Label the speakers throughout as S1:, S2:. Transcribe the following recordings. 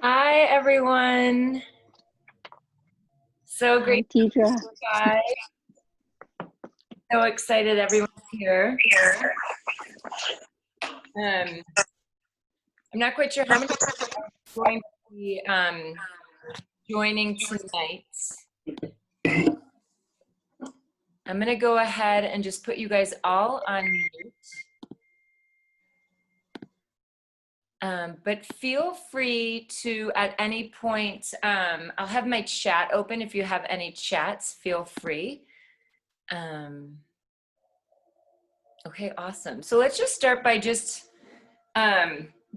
S1: Hi, everyone. So
S2: Hi,
S1: great to see
S2: Deidre.
S1: you guys. So excited everyone's here. I'm not quite sure how many people are going to be joining tonight. I'm going to go ahead and just put you guys all on mute. But feel free to, at any point, I'll have my chat open. If you have any chats, feel free. Okay, awesome. So let's just start by just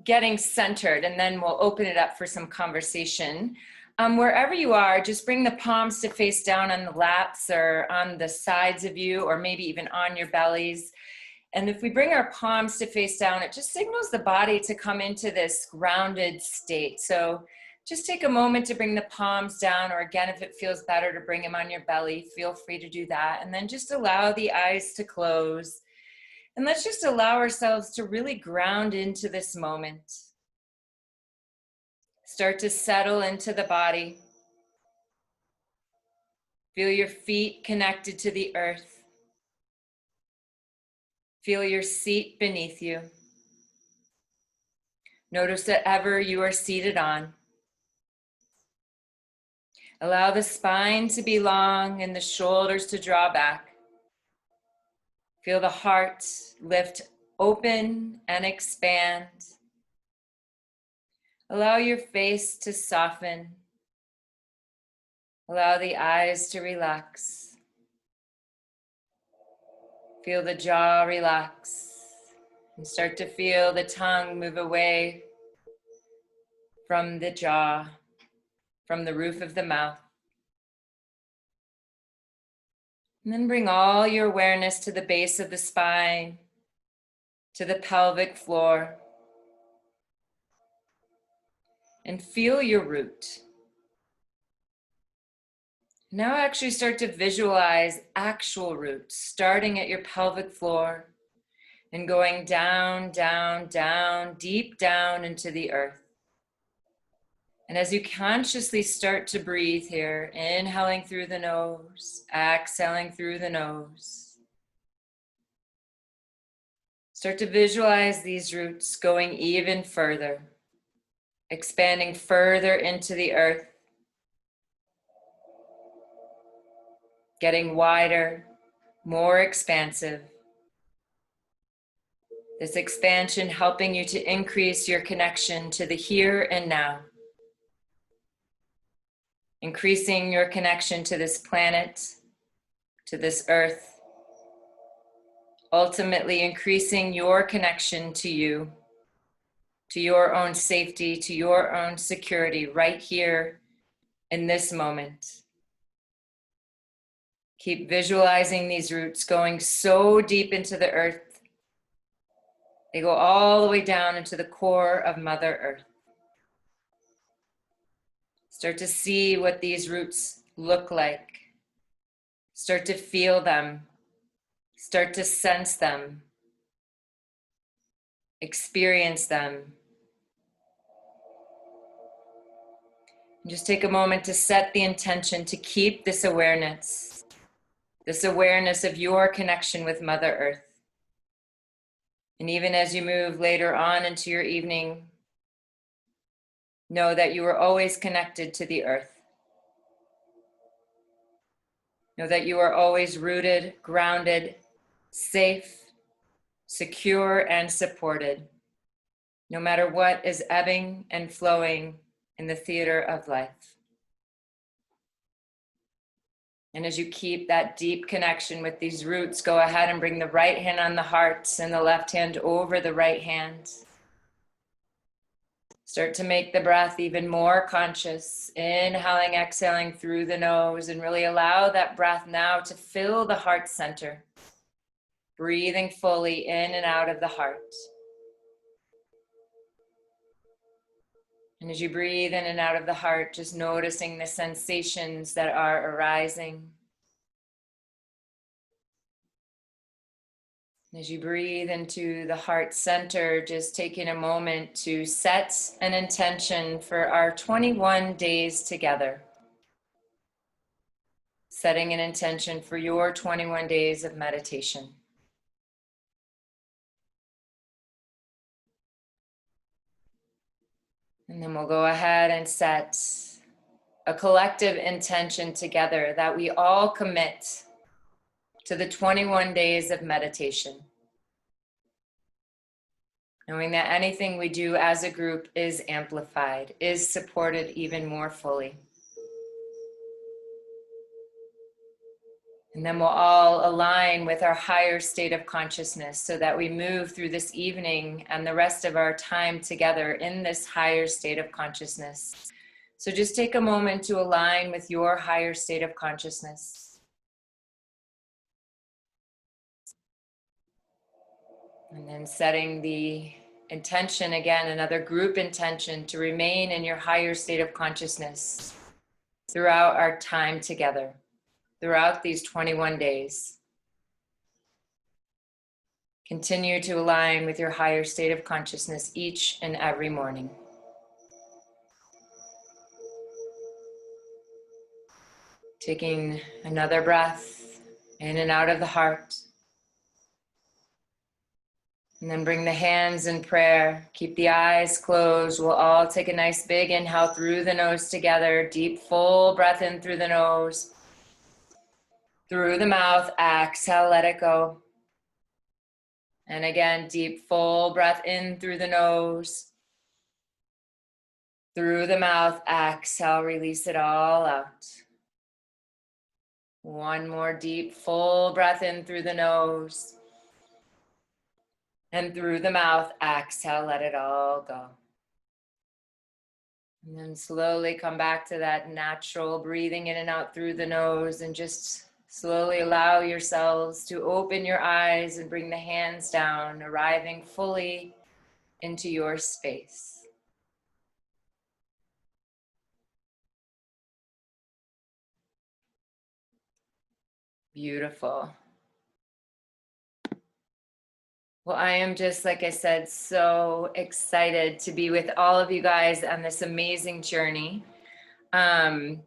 S1: getting centered, and then we'll open it up for some conversation. Wherever you are, just bring the palms to face down on the laps or on the sides of you, or maybe even on your bellies. And if we bring our palms to face down, it just signals the body to come into this grounded state. So just take a moment to bring the palms down, or again, if it feels better to bring them on your belly, feel free to do that. And then just allow the eyes to close. And let's just allow ourselves to really ground into this moment. Start to settle into the body. Feel your feet connected to the earth. Feel your seat beneath you. Notice whatever you are seated on. Allow the spine to be long and the shoulders to draw back. Feel the heart lift open and expand. Allow your face to soften. Allow the eyes to relax. Feel the jaw relax. And start to feel the tongue move away from the jaw, from the roof of the mouth. And then bring all your awareness to the base of the spine, to the pelvic floor. And feel your root. Now actually start to visualize actual roots, starting at your pelvic floor and going down, down, down, deep down into the earth. And as you consciously start to breathe here, inhaling through the nose, exhaling through the nose, start to visualize these roots going even further, expanding further into the earth, getting wider, more expansive. This expansion helping you to increase your connection to the here and now. Increasing your connection to this planet, to this earth. Ultimately increasing your connection to you, to your own safety, to your own security right here in this moment. Keep visualizing these roots going so deep into the earth. They go all the way down into the core of Mother Earth. Start to see what these roots look like. Start to feel them. Start to sense them. Experience them. And just take a moment to set the intention to keep this awareness of your connection with Mother Earth. And even as you move later on into your evening, know that you are always connected to the earth. Know that you are always rooted, grounded, safe, secure, and supported, no matter what is ebbing and flowing in the theater of life. And as you keep that deep connection with these roots, go ahead and bring the right hand on the heart and the left hand over the right hand. Start to make the breath even more conscious, inhaling, exhaling through the nose, and really allow that breath now to fill the heart center. Breathing fully in and out of the heart. And as you breathe in and out of the heart, just noticing the sensations that are arising. As you breathe into the heart center, just taking a moment to set an intention for our 21 days together. Setting an intention for your 21 days of meditation. And then we'll go ahead and set a collective intention together that we all commit to the 21 days of meditation. Knowing that anything we do as a group is amplified, is supported even more fully. And then we'll all align with our higher state of consciousness so that we move through this evening and the rest of our time together in this higher state of consciousness. So just take a moment to align with your higher state of consciousness. And then setting the intention again, another group intention to remain in your higher state of consciousness throughout our time together, throughout these 21 days. Continue to align with your higher state of consciousness each and every morning. Taking another breath in and out of the heart. And then bring the hands in prayer. Keep the eyes closed. We'll all take a nice big inhale through the nose together. Deep, full breath in through the nose. Through the mouth, exhale, let it go. And again, deep, full breath in through the nose. Through the mouth, exhale, release it all out. One more deep, full breath in through the nose. And through the mouth, exhale, let it all go. And then slowly come back to that natural breathing in and out through the nose, and just slowly allow yourselves to open your eyes and bring the hands down, arriving fully into your space. Beautiful. Well, I am just, like I said, so excited to be with all of you guys on this amazing journey. I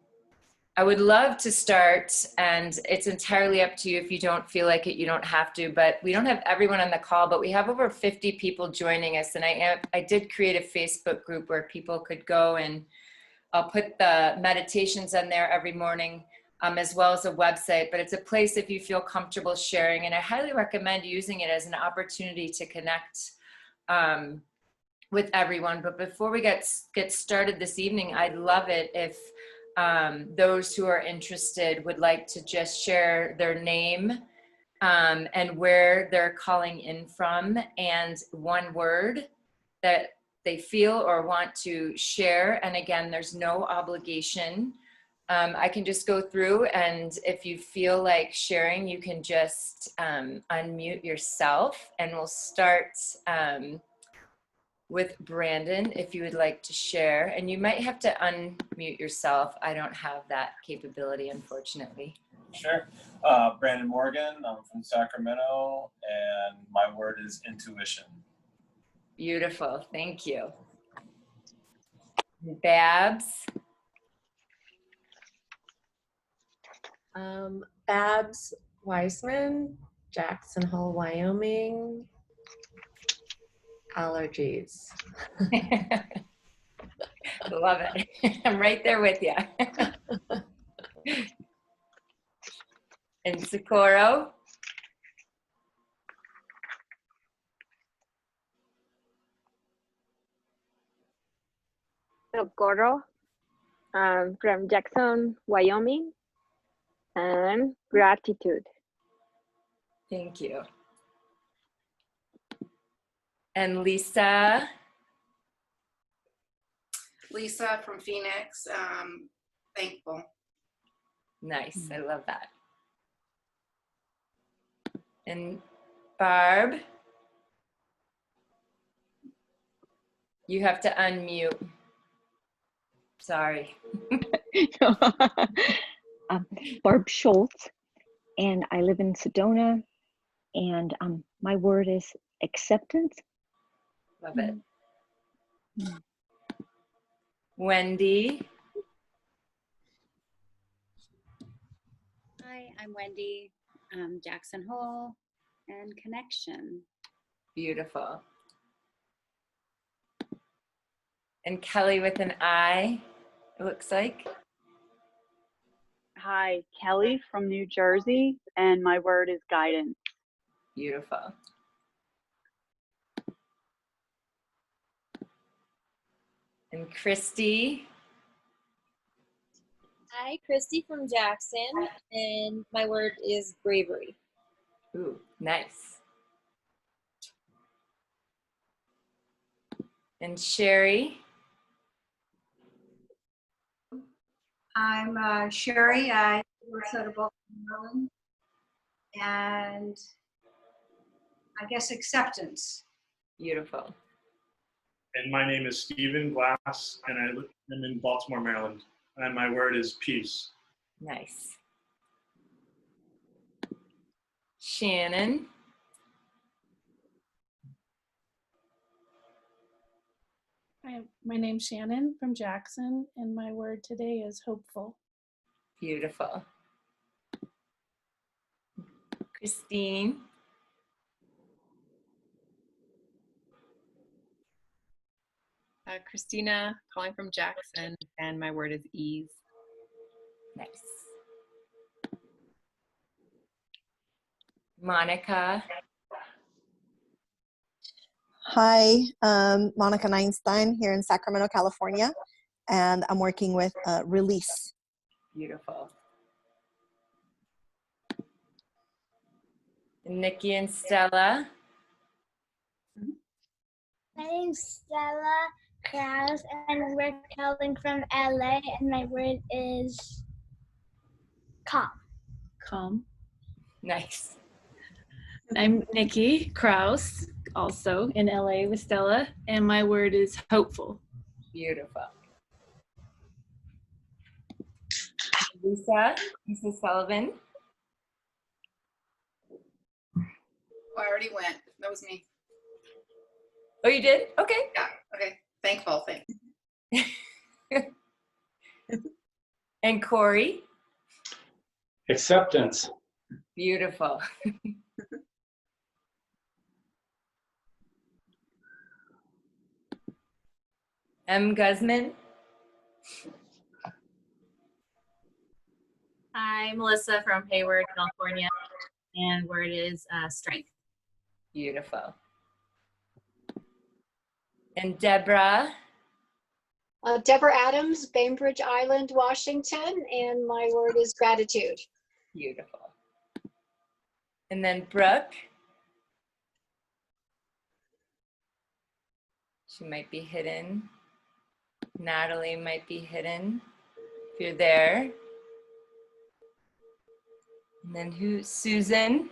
S1: would love to start, and it's entirely up to you. If you don't feel like it, you don't have to, but we don't have everyone on the call, but we have over 50 people joining us. And I did create a Facebook group where people could go, and I'll put the meditations on there every morning, as well as a website, but it's a place if you feel comfortable sharing. And I highly recommend using it as an opportunity to connect with everyone. But before we get started this evening, I'd love it if those who are interested would like to just share their name and where they're calling in from, and one word that they feel or want to share. And again, there's no obligation. I can just go through, and if you feel like sharing, you can just unmute yourself, and we'll start with Brandon, if you would like to share. And you might have to unmute yourself. I don't have that capability, unfortunately.
S2: Sure. Brandon Morgan, I'm from Sacramento, and my word is intuition.
S1: Beautiful, thank you. Babs?
S3: Babs Weisman, Jackson Hole, Wyoming. Allergies.
S1: Love it. I'm right there with you. And Socorro?
S4: Socorro, from Jackson, Wyoming, and gratitude.
S1: Thank you. And Lisa?
S5: Lisa from Phoenix, thankful.
S1: Nice, I love that. And Barb? You have to unmute. Sorry.
S6: Barb Schultz, and I live in Sedona, and I'm my word is acceptance.
S1: Love it. Wendy.
S7: Hi, I'm Wendy, Jackson Hole, and connection.
S1: Beautiful. And Kelly with an I, it looks like.
S8: Hi, Kelly from New Jersey, and my word is guidance.
S1: Beautiful. And Christy.
S9: Hi, Christy from Jackson, and my word is bravery.
S1: Ooh, nice. And Sherry.
S10: I'm Sherry. I work out of Baltimore, Maryland, and I guess acceptance.
S1: Beautiful.
S11: And my name is Stephen Glass, and I'm in Baltimore, Maryland. And my word is peace.
S1: Nice. Shannon.
S12: Hi, my name's Shannon from Jackson, and my word today is hopeful.
S1: Beautiful. Christine.
S13: Christina, calling from Jackson, and my word is ease.
S1: Nice. Monica.
S14: Hi, Monica Einstein here in Sacramento, California, and I'm working with Release.
S1: Beautiful. And Nikki and Stella.
S15: My name's Stella Krause, and we're calling from LA, and my word is calm.
S12: Calm.
S1: Nice.
S12: I'm Nikki Kraus, also in LA with Stella, and my word is hopeful.
S1: Beautiful. Lisa Sullivan.
S5: Oh, I already went. That was me.
S1: Oh, you did? Okay.
S5: Yeah. Okay. Thankful. Thanks.
S1: And Corey.
S16: Acceptance.
S1: Beautiful. M. Guzman.
S17: Hi, Melissa from Hayward, California, and word is strength.
S1: Beautiful. And Deborah.
S18: Deborah Adams, Bainbridge Island, Washington, and my word is gratitude.
S1: Beautiful. And then Brooke. She might be hidden. Natalie might be hidden. If you're there. And then who? Susan.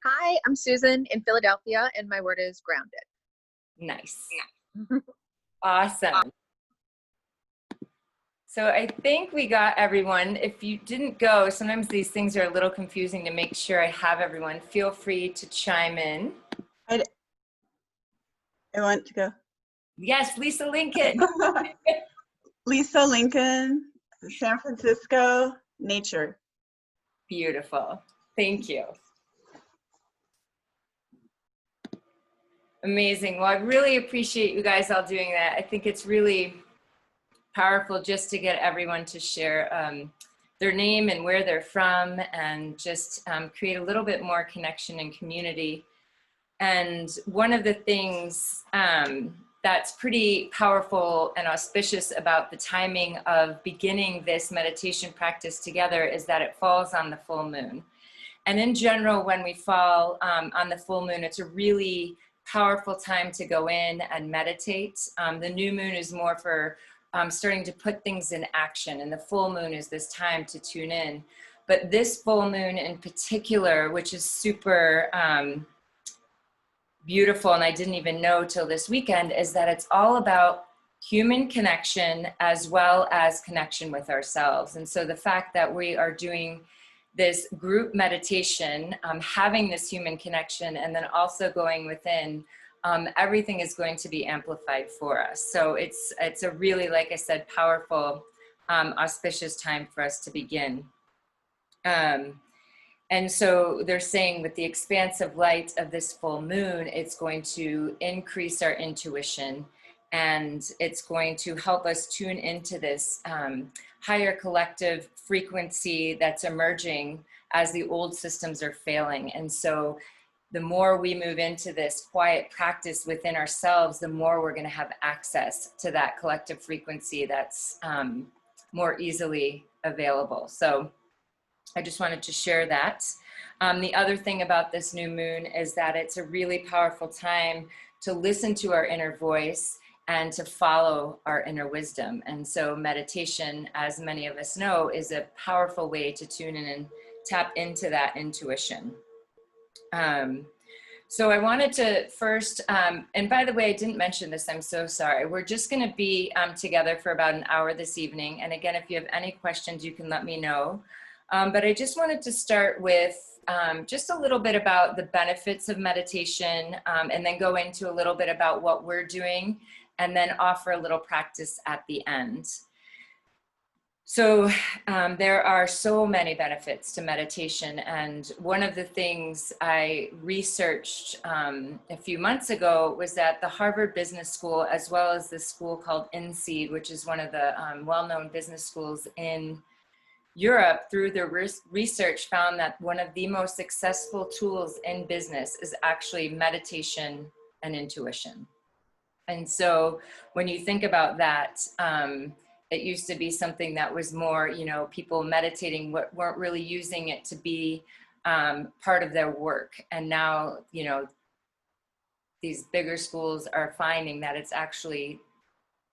S19: Hi, I'm Susan in Philadelphia, and my word is grounded.
S1: Nice. Awesome. So I think we got everyone. If you didn't go, sometimes these things are a little confusing to make sure I have everyone. Feel free to chime in.
S20: I want to go.
S1: Yes, Lisa Lincoln.
S20: Lisa Lincoln, San Francisco, nature.
S1: Beautiful. Thank you. Amazing. Well, I really appreciate you guys all doing that. I think it's really powerful just to get everyone to share their name and where they're from, and just create a little bit more connection and community. And one of the things that's pretty powerful and auspicious about the timing of beginning this meditation practice together is that it falls on the full moon. And in general, when we fall on the full moon, it's a really powerful time to go in and meditate. The new moon is more for starting to put things in action, and the full moon is this time to tune in. But this full moon in particular, which is super beautiful, and I didn't even know till this weekend, is that it's all about human connection as well as connection with ourselves. And so the fact that we are doing this group meditation, having this human connection, and then also going within, everything is going to be amplified for us. So it's a really, like I said, powerful, auspicious time for us to begin. And so they're saying with the expansive light of this full moon, it's going to increase our intuition, and it's going to help us tune into this higher collective frequency that's emerging as the old systems are failing. And so the more we move into this quiet practice within ourselves, the more we're going to have access to that collective frequency that's more easily available. So I just wanted to share that. The other thing about this new moon is that it's a really powerful time to listen to our inner voice and to follow our inner wisdom. And so meditation, as many of us know, is a powerful way to tune in and tap into that intuition. So I wanted to first, and by the way, I didn't mention this, I'm so sorry. We're just gonna be together for about an hour this evening. And again, if you have any questions, you can let me know. But I just wanted to start with just a little bit about the benefits of meditation, and then go into a little bit about what we're doing, and then offer a little practice at the end. So there are so many benefits to meditation, and one of the things I researched a few months ago was that the Harvard Business School, as well as this school called INSEAD, which is one of the well-known business schools in Europe, through their research, found that one of the most successful tools in business is actually meditation and intuition. And so when you think about that, it used to be something that was more, you know, people meditating weren't really using it to be part of their work. And now, you know, these bigger schools are finding that it's actually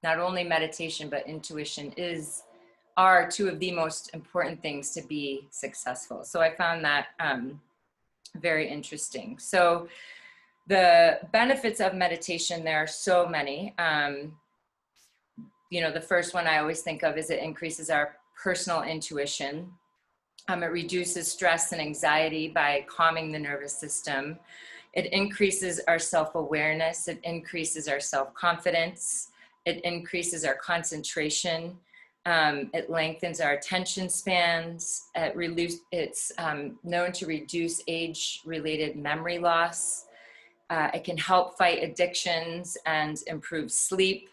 S1: not only meditation, but intuition are two of the most important things to be successful. So I found that very interesting. So the benefits of meditation, there are so many. You know, the first one I always think of is it increases our personal intuition. It reduces stress and anxiety by calming the nervous system. It increases our self-awareness. It increases our self-confidence. It increases our concentration. It lengthens our attention spans. It's known to reduce age-related memory loss. It can help fight addictions and improve sleep.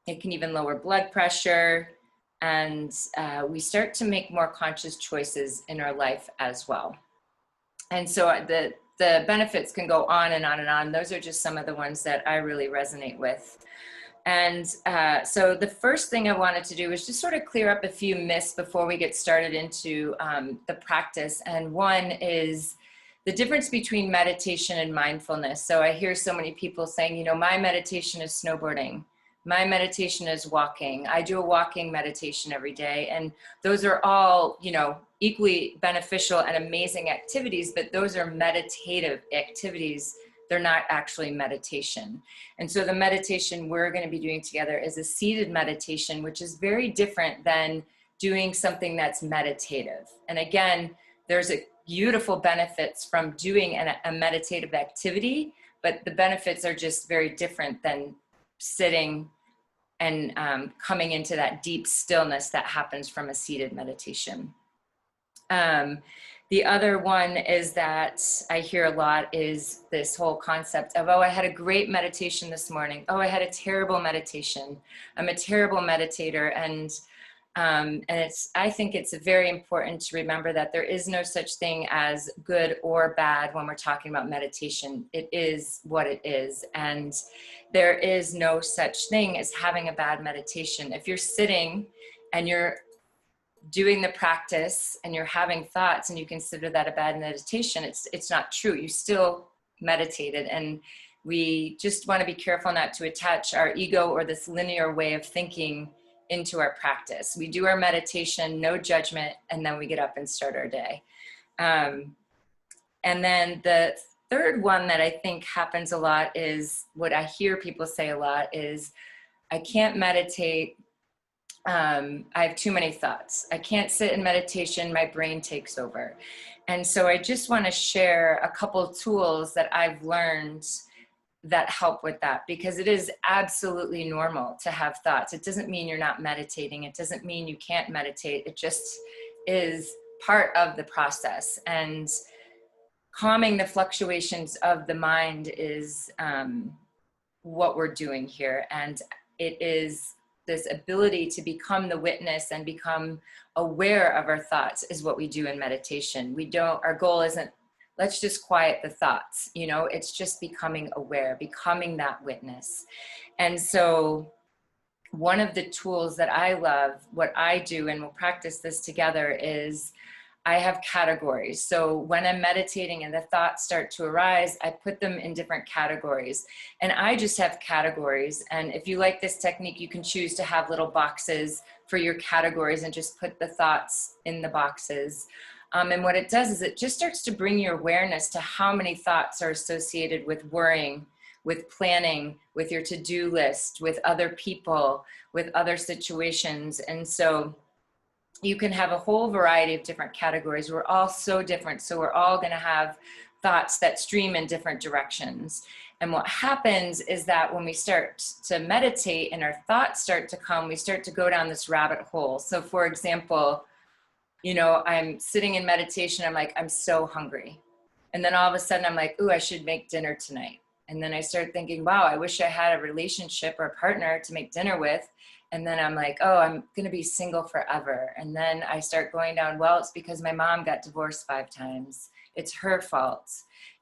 S1: It can even lower blood pressure. And we start to make more conscious choices in our life as well. And so the benefits can go on and on and on. Those are just some of the ones that I really resonate with. And so the first thing I wanted to do is just sort of clear up a few myths before we get started into the practice. And one is the difference between meditation and mindfulness. So I hear so many people saying, you know, my meditation is snowboarding. My meditation is walking. I do a walking meditation every day. And those are all, you know, equally beneficial and amazing activities, but those are meditative activities. They're not actually meditation. And so the meditation we're going to be doing together is a seated meditation, which is very different than doing something that's meditative. And again, there's a beautiful benefits from doing a meditative activity, but the benefits are just very different than sitting and coming into that deep stillness that happens from a seated meditation. The other one is that I hear a lot is this whole concept of, oh, I had a great meditation this morning. Oh, I had a terrible meditation. I'm a terrible meditator. And I think it's very important to remember that there is no such thing as good or bad when we're talking about meditation. It is what it is. And there is no such thing as having a bad meditation. If you're sitting and you're doing the practice and you're having thoughts and you consider that a bad meditation, it's not true. You still meditated. And we just want to be careful not to attach our ego or this linear way of thinking into our practice. We do our meditation, no judgment, and then we get up and start our day. And then the third one that I think happens a lot is what I hear people say a lot is, I can't meditate, I have too many thoughts. I can't sit in meditation, my brain takes over. And so I just want to share a couple tools that I've learned that help with that, because it is absolutely normal to have thoughts. It doesn't mean you're not meditating. It doesn't mean you can't meditate. It just is part of the process. And calming the fluctuations of the mind is what we're doing here. And it is this ability to become the witness and become aware of our thoughts is what we do in meditation. Our goal isn't, let's just quiet the thoughts, you know, it's just becoming aware, becoming that witness. And so one of the tools that I love, what I do, and we'll practice this together, is I have categories. So when I'm meditating and the thoughts start to arise, I put them in different categories. And I just have categories. And if you like this technique, you can choose to have little boxes for your categories and just put the thoughts in the boxes. And what it does is it just starts to bring your awareness to how many thoughts are associated with worrying, with planning, with your to-do list, with other people, with other situations. And so you can have a whole variety of different categories. We're all so different. So we're all going to have thoughts that stream in different directions. And what happens is that when we start to meditate and our thoughts start to come, we start to go down this rabbit hole. So for example, you know, I'm sitting in meditation. I'm like, I'm so hungry. And then all of a sudden I'm like, ooh, I should make dinner tonight. And then I start thinking, wow, I wish I had a relationship or a partner to make dinner with. And then I'm like, oh, I'm going to be single forever. And then I start going down, well, it's because my mom got divorced 5 times. It's her fault.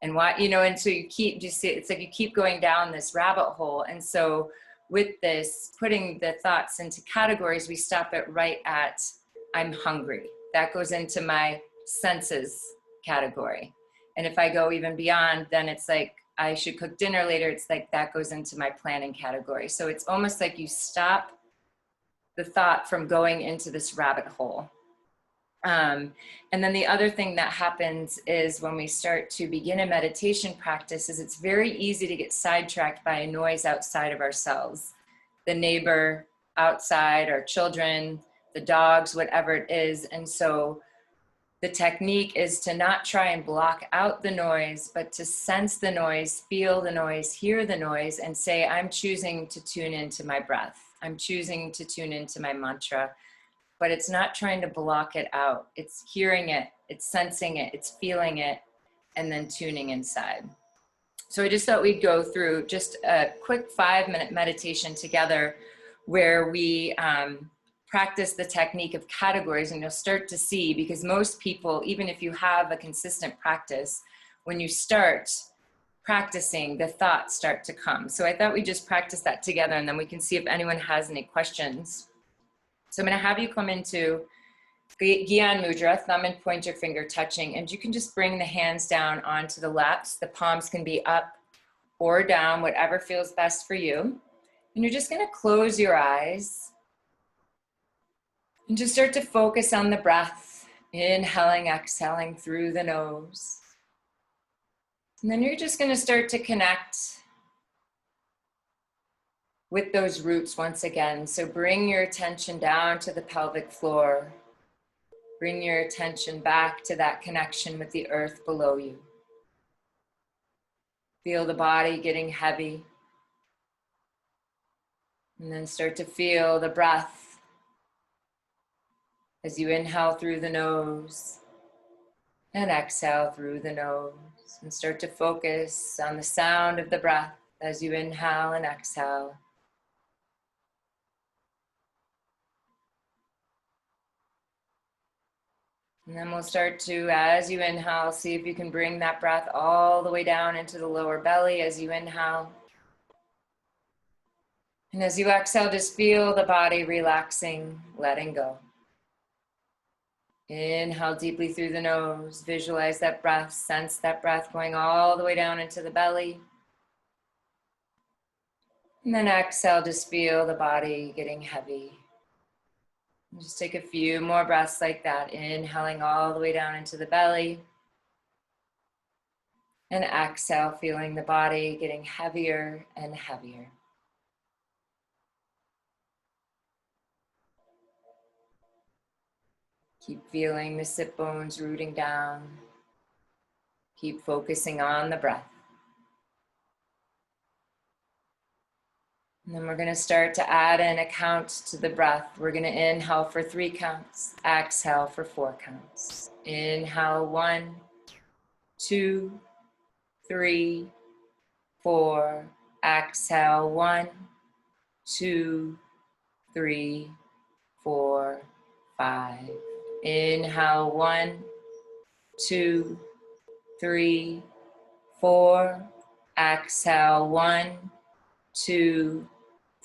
S1: And why, you know, and so you keep, it's like you keep going down this rabbit hole. And so with this, putting the thoughts into categories, we stop it right at, I'm hungry. That goes into my senses category. And if I go even beyond, then it's like, I should cook dinner later. It's like that goes into my planning category. So it's almost like you stop the thought from going into this rabbit hole. And then the other thing that happens is when we start to begin a meditation practice is it's very easy to get sidetracked by a noise outside of ourselves. The neighbor outside, our children, the dogs, whatever it is. And so the technique is to not try and block out the noise, but to sense the noise, feel the noise, hear the noise, and say, I'm choosing to tune into my breath. I'm choosing to tune into my mantra. But it's not trying to block it out. It's hearing it, it's sensing it, it's feeling it, and then tuning inside. So I just thought we'd go through just a quick 5-minute meditation together where we practice the technique of categories, and you'll start to see, because most people, even if you have a consistent practice, when you start practicing, the thoughts start to come. So I thought we'd just practice that together, and then we can see if anyone has any questions. So I'm going to have you come into Gyan Mudra, thumb and pointer finger touching, and you can just bring the hands down onto the laps. The palms can be up or down, whatever feels best for you. And you're just going to close your eyes and just start to focus on the breath, inhaling, exhaling through the nose. And then you're just going to start to connect with those roots once again. So bring your attention down to the pelvic floor. Bring your attention back to that connection with the earth below you. Feel the body getting heavy. And then start to feel the breath as you inhale through the nose and exhale through the nose. And start to focus on the sound of the breath as you inhale and exhale. And then we'll start to, as you inhale, see if you can bring that breath all the way down into the lower belly as you inhale. And as you exhale, just feel the body relaxing, letting go. Inhale deeply through the nose, visualize that breath, sense that breath going all the way down into the belly. And then exhale, just feel the body getting heavy. And just take a few more breaths like that, inhaling all the way down into the belly. And exhale, feeling the body getting heavier and heavier. Keep feeling the sit bones rooting down. Keep focusing on the breath. And then we're going to start to add in a count to the breath. We're going to inhale for 3 counts, exhale for 4 counts. Inhale 1, 2, 3, 4. Exhale 1, 2, 3, 4, 5. Inhale 1, 2, 3, 4. Exhale 1, 2,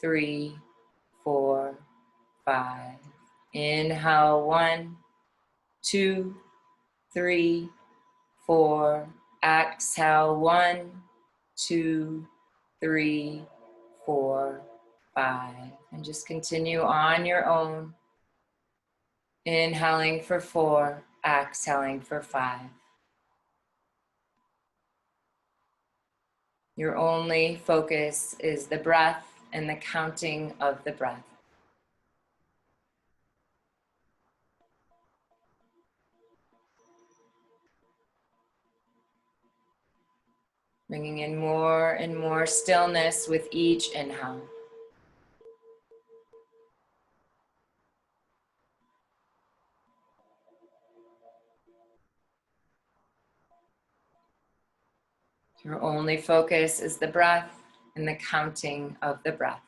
S1: 3, 4, 5. Inhale 1, 2, 3, 4. Exhale 1, 2, 3, 4, 5. And just continue on your own. Inhaling for 4, exhaling for 5. Your only focus is the breath and the counting of the breath. Bringing in more and more stillness with each inhale. Your only focus is the breath and the counting of the breath.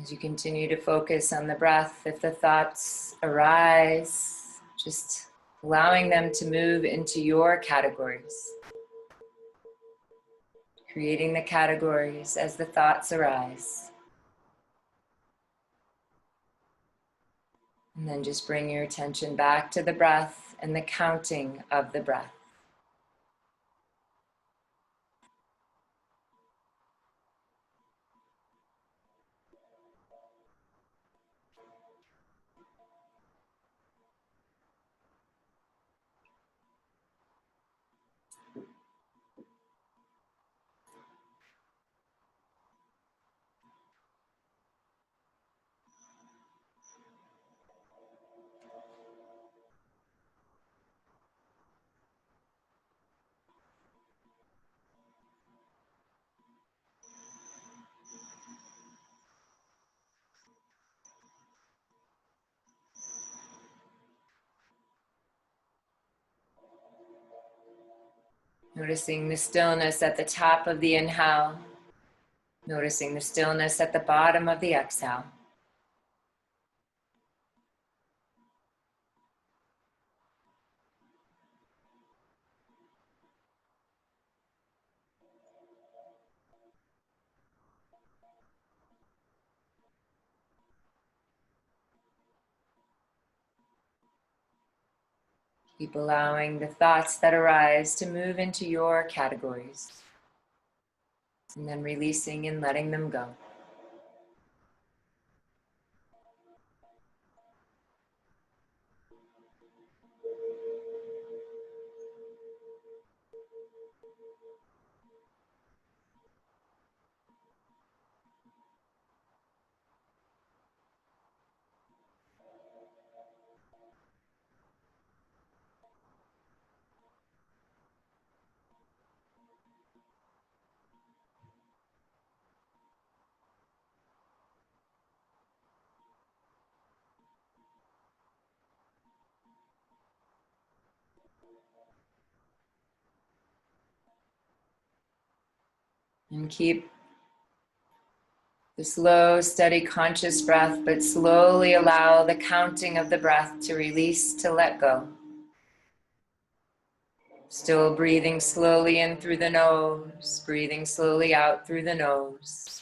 S1: As you continue to focus on the breath, if the thoughts arise, just allowing them to move into your categories. Creating the categories as the thoughts arise. And then just bring your attention back to the breath and the counting of the breath. Noticing the stillness at the top of the inhale. Noticing the stillness at the bottom of the exhale. Keep allowing the thoughts that arise to move into your categories. And then releasing and letting them go. And keep the slow, steady, conscious breath, but slowly allow the counting of the breath to release, to let go. Still breathing slowly in through the nose, breathing slowly out through the nose.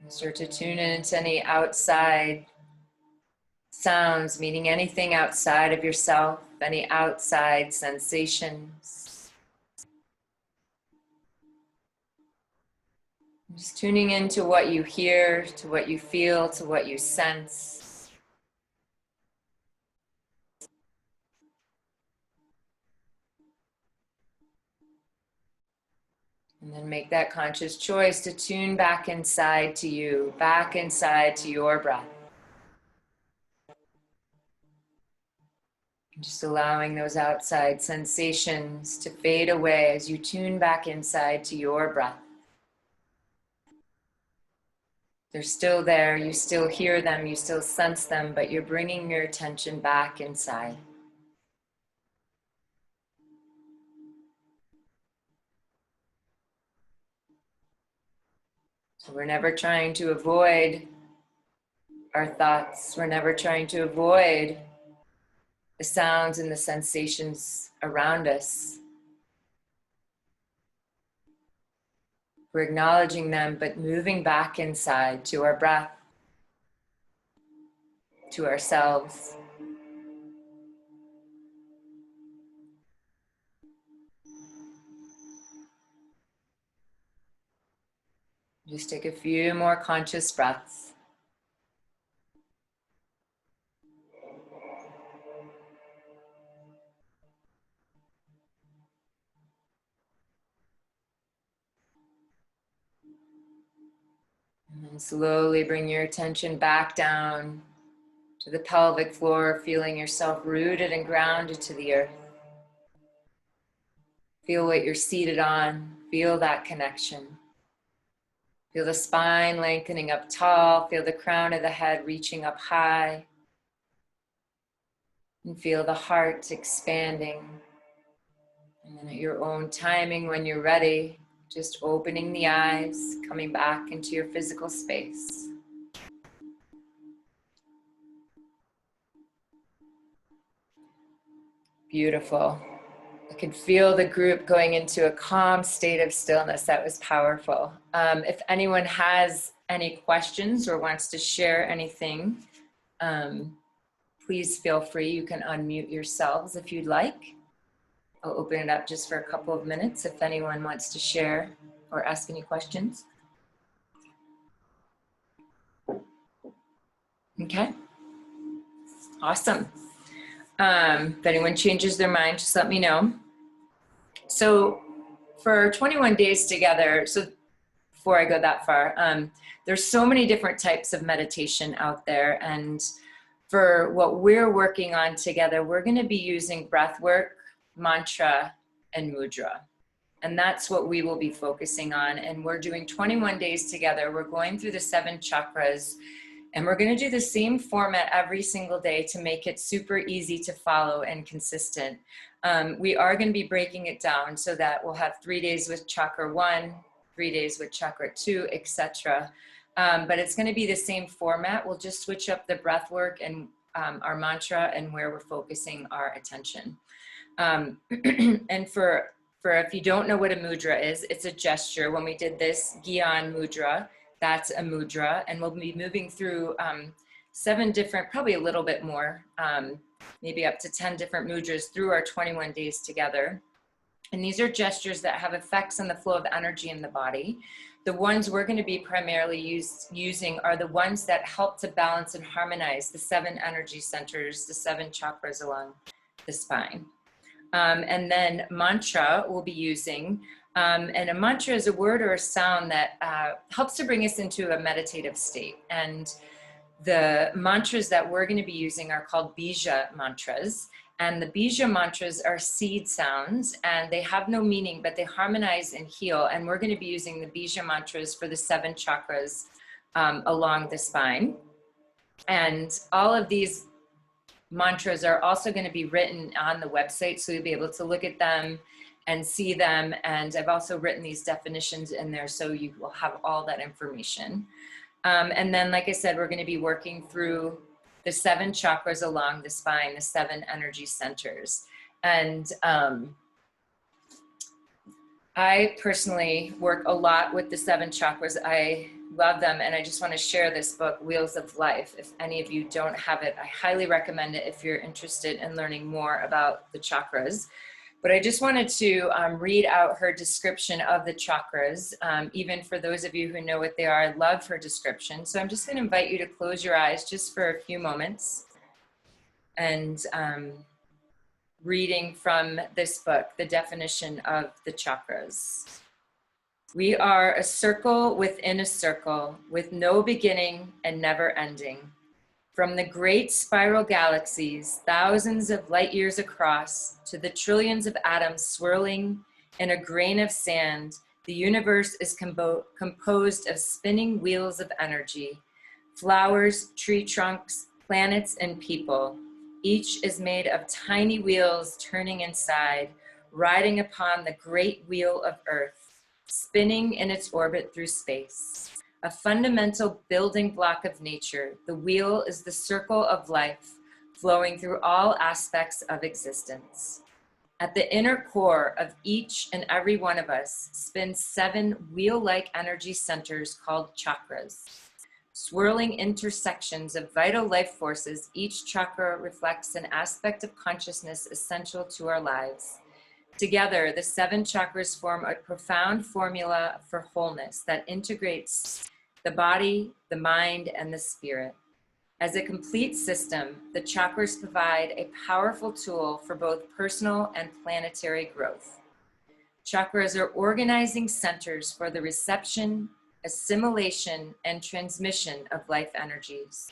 S1: And start to tune into any outside sounds, meaning anything outside of yourself, any outside sensations. Just tuning into what you hear, to what you feel, to what you sense. And then make that conscious choice to tune back inside to you, back inside to your breath. Just allowing those outside sensations to fade away as you tune back inside to your breath. They're still there, you still hear them, you still sense them, but you're bringing your attention back inside. So we're never trying to avoid our thoughts. We're never trying to avoid the sounds and the sensations around us. We're acknowledging them, but moving back inside to our breath, to ourselves. Just take a few more conscious breaths. And then slowly bring your attention back down to the pelvic floor, feeling yourself rooted and grounded to the earth. Feel what you're seated on. Feel that connection. Feel the spine lengthening up tall. Feel the crown of the head reaching up high. And feel the heart expanding. And then at your own timing, when you're ready, just opening the eyes, coming back into your physical space. Beautiful. I could feel the group going into a calm state of stillness. That was powerful. If anyone has any questions or wants to share anything, please feel free. You can unmute yourselves if you'd like. I'll open it up just for a couple of minutes if anyone wants to share or ask any questions. Okay. Awesome. If anyone changes their mind, just let me know. So for 21 days together, so before I go that far, there's so many different types of meditation out there. And for what we're working on together, we're going to be using breath work, mantra, and mudra. And that's what we will be focusing on. And we're doing 21 days together. We're going through the 7 chakras. And we're going to do the same format every single day to make it super easy to follow and consistent. We are going to be breaking it down so that we'll have 3 days with chakra 1, 3 days with chakra 2, etc. But it's going to be the same format. We'll just switch up the breath work and our mantra and where we're focusing our attention. And for if you don't know what a mudra is, it's a gesture. When we did this Gyan mudra, that's a mudra, and we'll be moving through 7 different, probably a little bit more, maybe up to 10 different mudras through our 21 days together. And these are gestures that have effects on the flow of energy in the body. The ones we're going to be primarily using are the ones that help to balance and harmonize the 7 energy centers, the 7 chakras along the spine. And then mantra we'll be using. And a mantra is a word or a sound that helps to bring us into a meditative state. And the mantras that we're going to be using are called bija mantras. And the bija mantras are seed sounds, and they have no meaning, but they harmonize and heal. And we're going to be using the bija mantras for the 7 chakras along the spine. And all of these mantras are also going to be written on the website, so you'll be able to look at them and see them. And I've also written these definitions in there, so you will have all that information. And then, like I said, we're going to be working through the 7 chakras along the spine, the 7 energy centers. And I personally work a lot with the 7 chakras. I love them. And I just want to share this book, Wheels of Life. If any of you don't have it, I highly recommend it if you're interested in learning more about the chakras. But I just wanted to read out her description of the chakras. Even for those of you who know what they are, I love her description. So I'm just going to invite you to close your eyes just for a few moments. And reading from this book, the definition of the chakras. We are a circle within a circle with no beginning and never ending. From the great spiral galaxies, thousands of light years across, to the trillions of atoms swirling in a grain of sand, the universe is composed of spinning wheels of energy. Flowers, tree trunks, planets, and people. Each is made of tiny wheels turning inside, riding upon the great wheel of Earth, spinning in its orbit through space. A fundamental building block of nature, the wheel is the circle of life, flowing through all aspects of existence. At the inner core of each and every one of us spin 7 wheel-like energy centers called chakras. Swirling intersections of vital life forces, each chakra reflects an aspect of consciousness essential to our lives. Together, the 7 chakras form a profound formula for wholeness that integrates the body, the mind, and the spirit. As a complete system, the chakras provide a powerful tool for both personal and planetary growth. Chakras are organizing centers for the reception, assimilation, and transmission of life energies.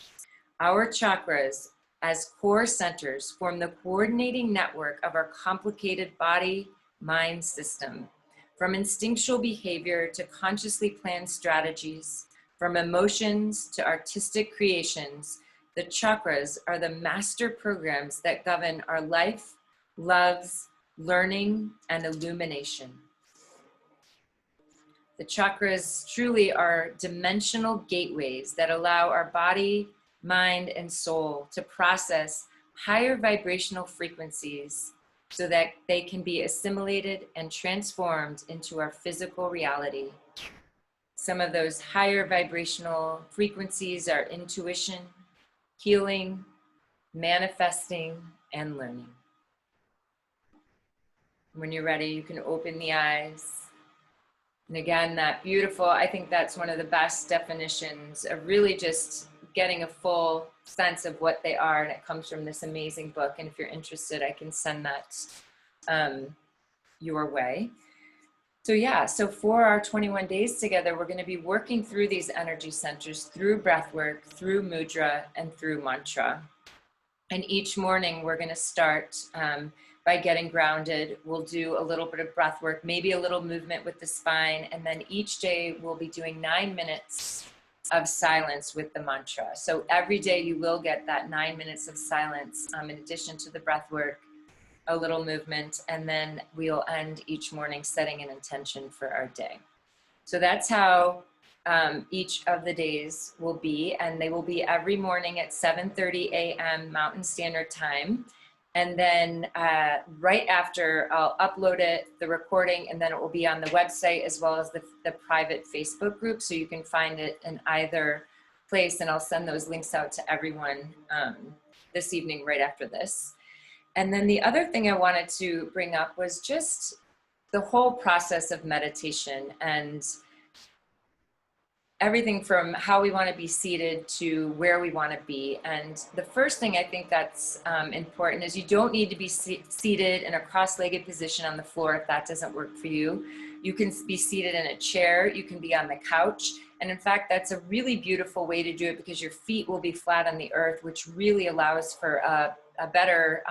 S1: Our chakras, as core centers, form the coordinating network of our complicated body-mind system. From instinctual behavior to consciously planned strategies, from emotions to artistic creations, the chakras are the master programs that govern our life, loves, learning, and illumination. The chakras truly are dimensional gateways that allow our body, mind, and soul to process higher vibrational frequencies so that they can be assimilated and transformed into our physical reality. Some of those higher vibrational frequencies are intuition, healing, manifesting, and learning. When you're ready, you can open the eyes. And again, that beautiful, I think that's one of the best definitions of really just getting a full sense of what they are. And it comes from this amazing book. And if you're interested, I can send that your way. So yeah, so for our 21 days together, we're going to be working through these energy centers, through breath work, through mudra, and through mantra. And each morning we're going to start by getting grounded. We'll do a little bit of breath work, maybe a little movement with the spine. And then each day we'll be doing 9 minutes of silence with the mantra. So every day you will get that 9 minutes of silence in addition to the breath work, a little movement, and then we'll end each morning setting an intention for our day. So that's how each of the days will be, and they will be every morning at 7:30 a.m. Mountain Standard Time. And then right after, I'll upload it, the recording, and then it will be on the website as well as the private Facebook group. So you can find it in either place, and I'll send those links out to everyone this evening right after this. And then the other thing I wanted to bring up was just the whole process of meditation and everything from how we want to be seated to where we want to be. And the first thing I think that's important is you don't need to be seated in a cross-legged position on the floor if that doesn't work for you. You can be seated in a chair, you can be on the couch. And in fact, that's a really beautiful way to do it because your feet will be flat on the earth, which really allows for a better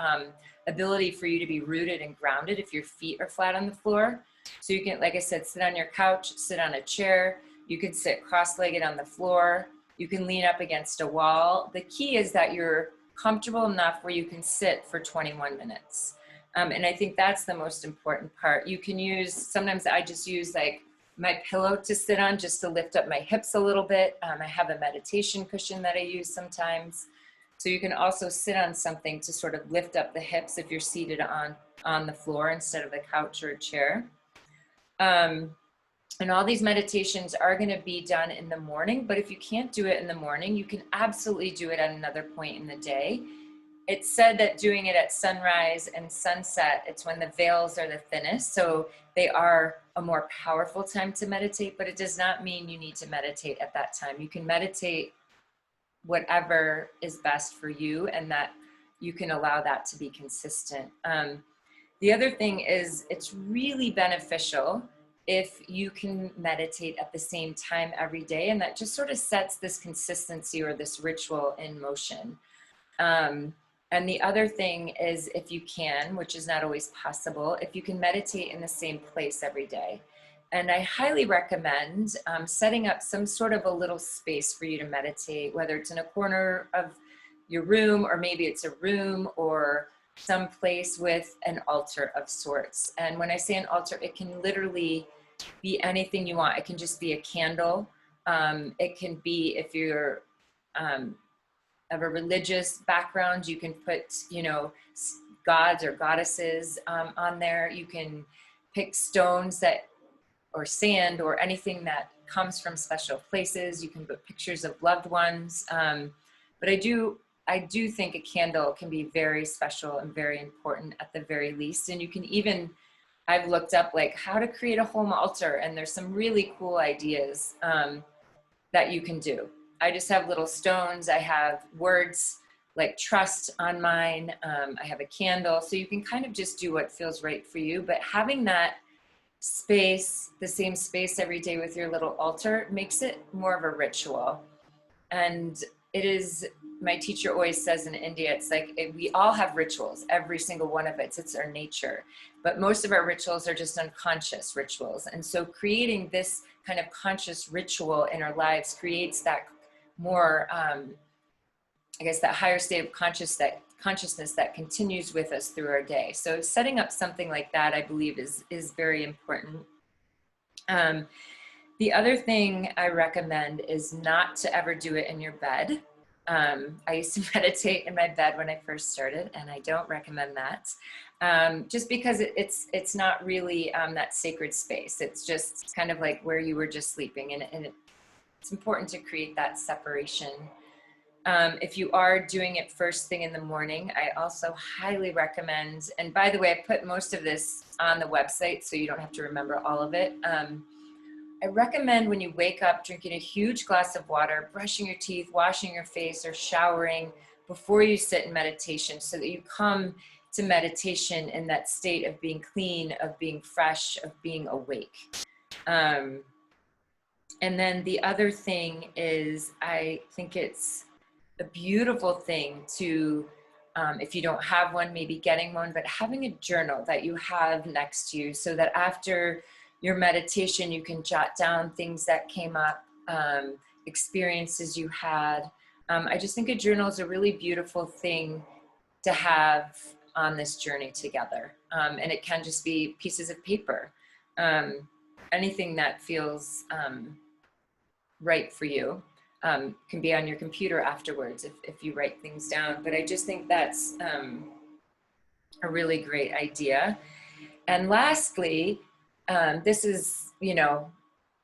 S1: ability for you to be rooted and grounded if your feet are flat on the floor. So you can, like I said, sit on your couch, sit on a chair. You can sit cross-legged on the floor. You can lean up against a wall. The key is that you're comfortable enough where you can sit for 21 minutes. And I think that's the most important part. You can use, sometimes I just use like my pillow to sit on just to lift up my hips a little bit. I have a meditation cushion that I use sometimes. So you can also sit on something to sort of lift up the hips if you're seated on the floor instead of the couch or a chair. And all these meditations are going to be done in the morning, but if you can't do it in the morning, you can absolutely do it at another point in the day. It's said that doing it at sunrise and sunset, it's when the veils are the thinnest. So they are a more powerful time to meditate, but it does not mean you need to meditate at that time. You can meditate whatever is best for you, and that you can allow that to be consistent. The other thing is it's really beneficial if you can meditate at the same time every day, and that just sort of sets this consistency or this ritual in motion. And the other thing is, if you can, which is not always possible, if you can meditate in the same place every day. And I highly recommend setting up some sort of a little space for you to meditate, whether it's in a corner of your room, or maybe it's a room or some place with an altar of sorts. And when I say an altar, it can literally be anything you want. It can just be a candle. It can be, if you're of a religious background, you can put, you know, gods or goddesses on there. You can pick stones that, or sand, or anything that comes from special places. You can put pictures of loved ones. But I do think a candle can be very special and very important at the very least. And you can even, I've looked up like how to create a home altar, and there's some really cool ideas that you can do. I just have little stones. I have words like trust on mine. I have a candle. So you can kind of just do what feels right for you. But having that space, the same space every day with your little altar, makes it more of a ritual. And it is, my teacher always says in India, it's like we all have rituals, every single one of it. It's our nature. But most of our rituals are just unconscious rituals. And so creating this kind of conscious ritual in our lives creates that more, I guess, that higher state of consciousness that continues with us through our day. So setting up something like that, I believe, is very important. The other thing I recommend is not to ever do it in your bed. I used to meditate in my bed when I first started, and I don't recommend that. Just because it's not really that sacred space. It's just kind of like where you were just sleeping, and it's important to create that separation. If you are doing it first thing in the morning, I also highly recommend, and by the way, I put most of this on the website so you don't have to remember all of it. I recommend when you wake up, drinking a huge glass of water, brushing your teeth, washing your face, or showering before you sit in meditation, so that you come to meditation in that state of being clean, of being fresh, of being awake. And then the other thing is, I think it's a beautiful thing to, if you don't have one, maybe getting one, but having a journal that you have next to you, so that after your meditation, you can jot down things that came up, experiences you had. I just think a journal is a really beautiful thing to have on this journey together. And it can just be pieces of paper, anything that feels right for you. Can be on your computer afterwards if you write things down. But I just think that's a really great idea. And lastly, this is, you know,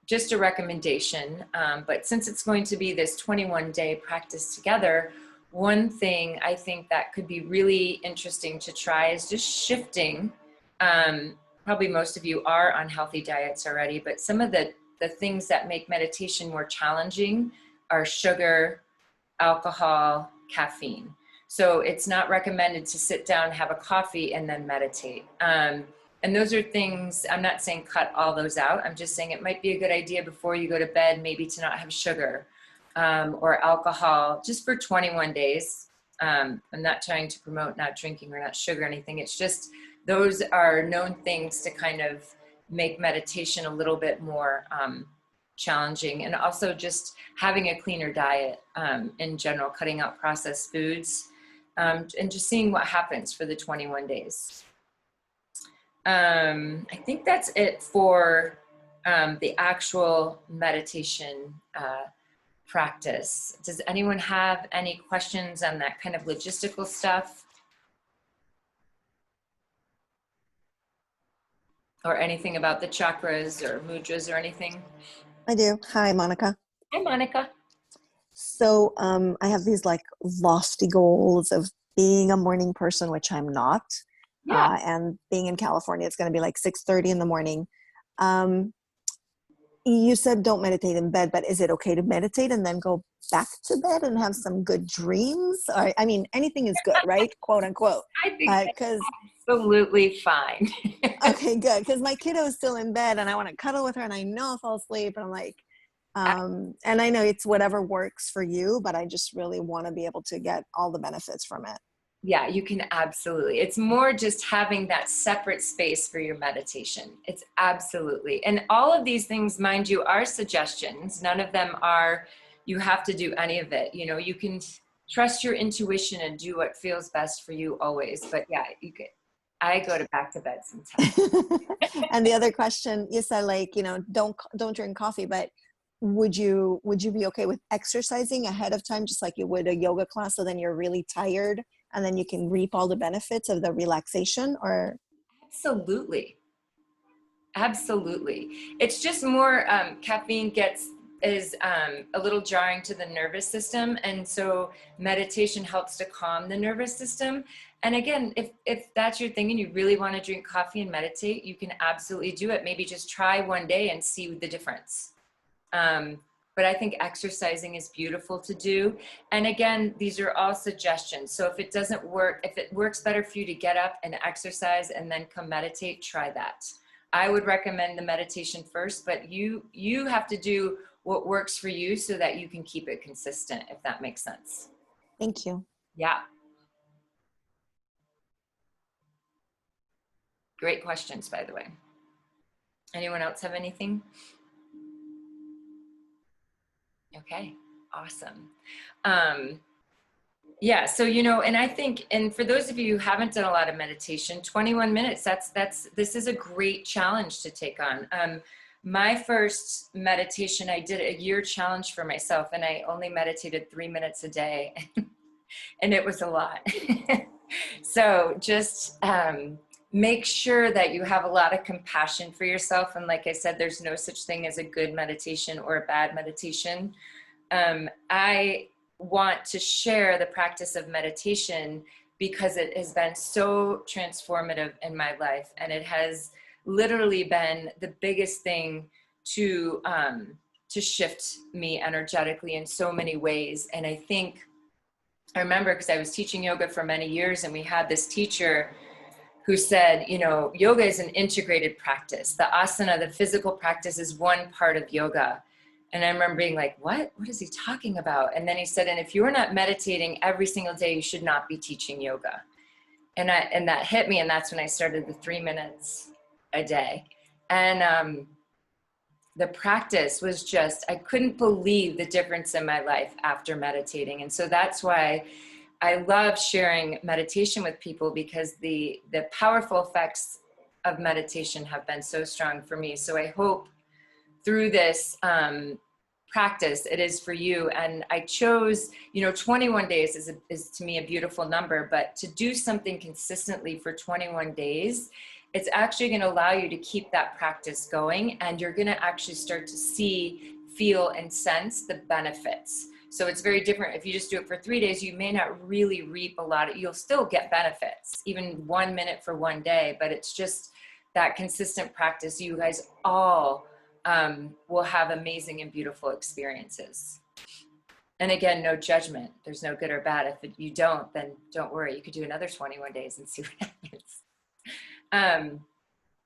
S1: just a recommendation, but since it's going to be this 21-day practice together, one thing I think that could be really interesting to try is just shifting. Probably most of you are on healthy diets already, but some of the things that make meditation more challenging are sugar, alcohol, caffeine. So it's not recommended to sit down, have a coffee, and then meditate. And those are things, I'm not saying cut all those out. I'm just saying it might be a good idea before you go to bed, maybe to not have sugar or alcohol just for 21 days. I'm not trying to promote not drinking or not sugar or anything. It's just, those are known things to kind of make meditation a little bit more challenging. And also just having a cleaner diet in general, cutting out processed foods, and just seeing what happens for the 21 days. I think that's it for the actual meditation practice. Does anyone have any questions on that kind of logistical stuff? or anything about the chakras or mudras or anything?
S14: I do. Hi, Monica.
S1: Hi, Monica.
S14: So I have these like lofty goals of being a morning person, which I'm not.
S1: Yeah.
S14: And being in California, it's going to be like 6:30 in the morning. You said don't meditate in bed, but is it okay to meditate and then go back to bed and have some good dreams? Or, I mean, anything is good, right? Quote unquote.
S1: I think that's
S14: Because
S1: absolutely fine.
S14: okay, good. Because my kiddo is still in bed and I want to cuddle with her and I know I'll fall asleep. And I'm like, and I know it's whatever works for you, but I just really want to be able to get all the benefits from it.
S1: Yeah, you can absolutely. It's more just having that separate space for your meditation. It's absolutely. And all of these things, mind you, are suggestions. None of them are, you have to do any of it. You know, you can trust your intuition and do what feels best for you always. But yeah, you could. I go to back to bed sometimes.
S14: And the other question, you said like, don't drink coffee, but would you be okay with exercising ahead of time, just like you would a yoga class, so then you're really tired and then you can reap all the benefits of the relaxation? Or
S1: Absolutely. Absolutely. It's just more caffeine is a little jarring to the nervous system. And so meditation helps to calm the nervous system. And again, if that's your thing and you really want to drink coffee and meditate, you can absolutely do it. Maybe just try one day and see the difference. But I think exercising is beautiful to do. And again, these are all suggestions. So if it doesn't work, if it works better for you to get up and exercise and then come meditate, try that. I would recommend the meditation first, but you have to do what works for you so that you can keep it consistent, if that makes sense.
S14: Thank you.
S1: Yeah. Great questions, by the way. Anyone else have anything? Okay, awesome. Yeah, so, and I think, and for those of you who haven't done a lot of meditation, 21 minutes, this is a great challenge to take on. My first meditation, I did a year challenge for myself and I only meditated 3 minutes a day and it was a lot. So just make sure that you have a lot of compassion for yourself. And like I said, there's no such thing as a good meditation or a bad meditation. I want to share the practice of meditation because it has been so transformative in my life. And it has literally been the biggest thing to shift me energetically in so many ways. And I remember because I was teaching yoga for many years and we had this teacher who said, yoga is an integrated practice. The asana, the physical practice, is one part of yoga. And I remember being like, what is he talking about? And then he said, and if you're not meditating every single day, you should not be teaching yoga. And that hit me. And that's when I started the 3 minutes a day. And the practice was just, I couldn't believe the difference in my life after meditating. And so that's why I love sharing meditation with people, because the powerful effects of meditation have been so strong for me. So I hope through this practice, it is for you. And I chose, 21 days is to me a beautiful number, but to do something consistently for 21 days, it's actually going to allow you to keep that practice going. And you're going to actually start to see, feel, and sense the benefits. So it's very different. If you just do it for 3 days, you may not really reap a lot. You'll still get benefits, even 1 minute for one day, but it's just that consistent practice. You guys all will have amazing and beautiful experiences. And again, no judgment. There's no good or bad. If you don't, then don't worry. You could do another 21 days and see what happens.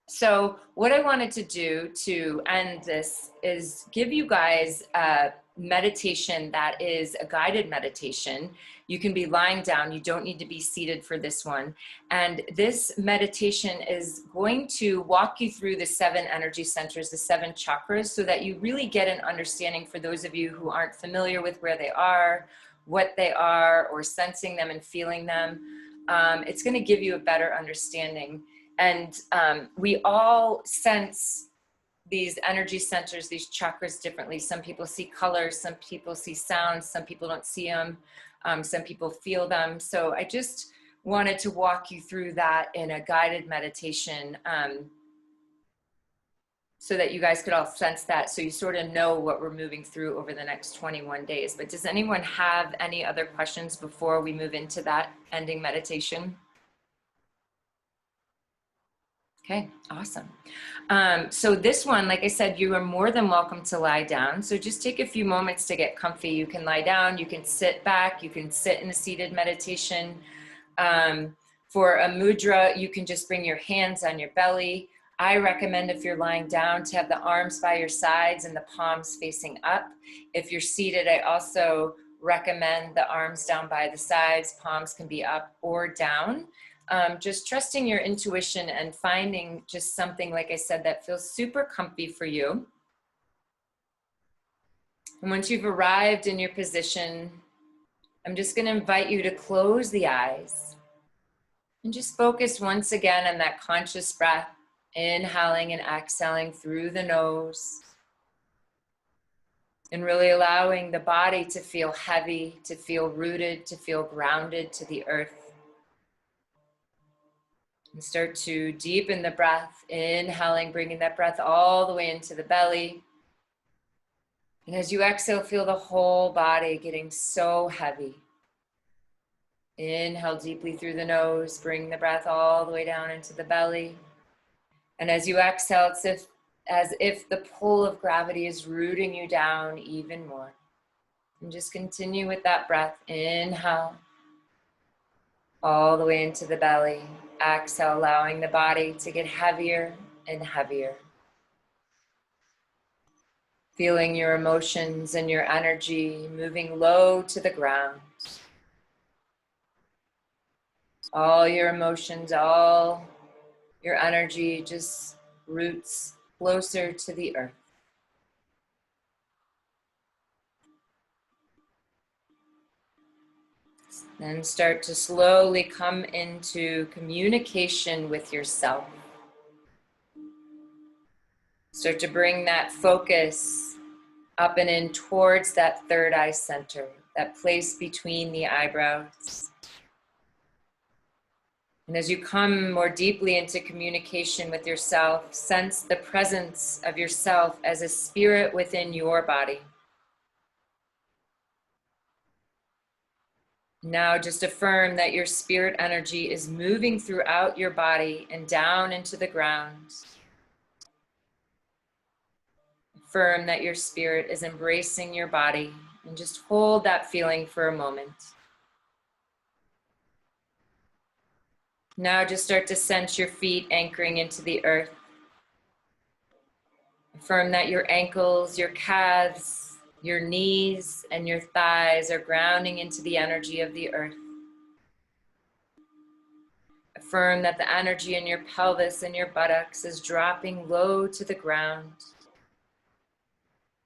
S1: So what I wanted to do to end this is give you guys a meditation that is a guided meditation. You can be lying down. You don't need to be seated for this one. And this meditation is going to walk you through the 7 energy centers, the 7 chakras, so that you really get an understanding, for those of you who aren't familiar with where they are, what they are, or sensing them and feeling them. It's going to give you a better understanding. And we all sense these energy centers, these chakras differently. Some people see colors, some people see sounds, some people don't see them, some people feel them. So I just wanted to walk you through that in a guided meditation. so that you guys could all sense that, so you sort of know what we're moving through over the next 21 days. But does anyone have any other questions before we move into that ending meditation? Okay, awesome. So this one, like I said, you are more than welcome to lie down. So just take a few moments to get comfy. You can lie down, you can sit back, you can sit in a seated meditation. For a mudra, you can just bring your hands on your belly. I recommend, if you're lying down, to have the arms by your sides and the palms facing up. If you're seated, I also recommend the arms down by the sides. Palms can be up or down. Just trusting your intuition and finding just something, like I said, that feels super comfy for you. And once you've arrived in your position, I'm just going to invite you to close the eyes and just focus once again on that conscious breath, inhaling and exhaling through the nose, and really allowing the body to feel heavy, to feel rooted, to feel grounded to the earth. And start to deepen the breath, inhaling, bringing that breath all the way into the belly. And as you exhale, feel the whole body getting so heavy. Inhale deeply through the nose, bring the breath all the way down into the belly. And as you exhale, it's as if the pull of gravity is rooting you down even more. And just continue with that breath. Inhale all the way into the belly. Exhale, allowing the body to get heavier and heavier. Feeling your emotions and your energy moving low to the ground. All your emotions, all your energy just roots closer to the earth. Then start to slowly come into communication with yourself. Start to bring that focus up and in towards that third eye center, that place between the eyebrows. And as you come more deeply into communication with yourself, sense the presence of yourself as a spirit within your body. Now just affirm that your spirit energy is moving throughout your body and down into the ground. Affirm that your spirit is embracing your body, and just hold that feeling for a moment. Now just start to sense your feet anchoring into the earth. Affirm that your ankles, your calves, your knees, and your thighs are grounding into the energy of the earth. Affirm that the energy in your pelvis and your buttocks is dropping low to the ground.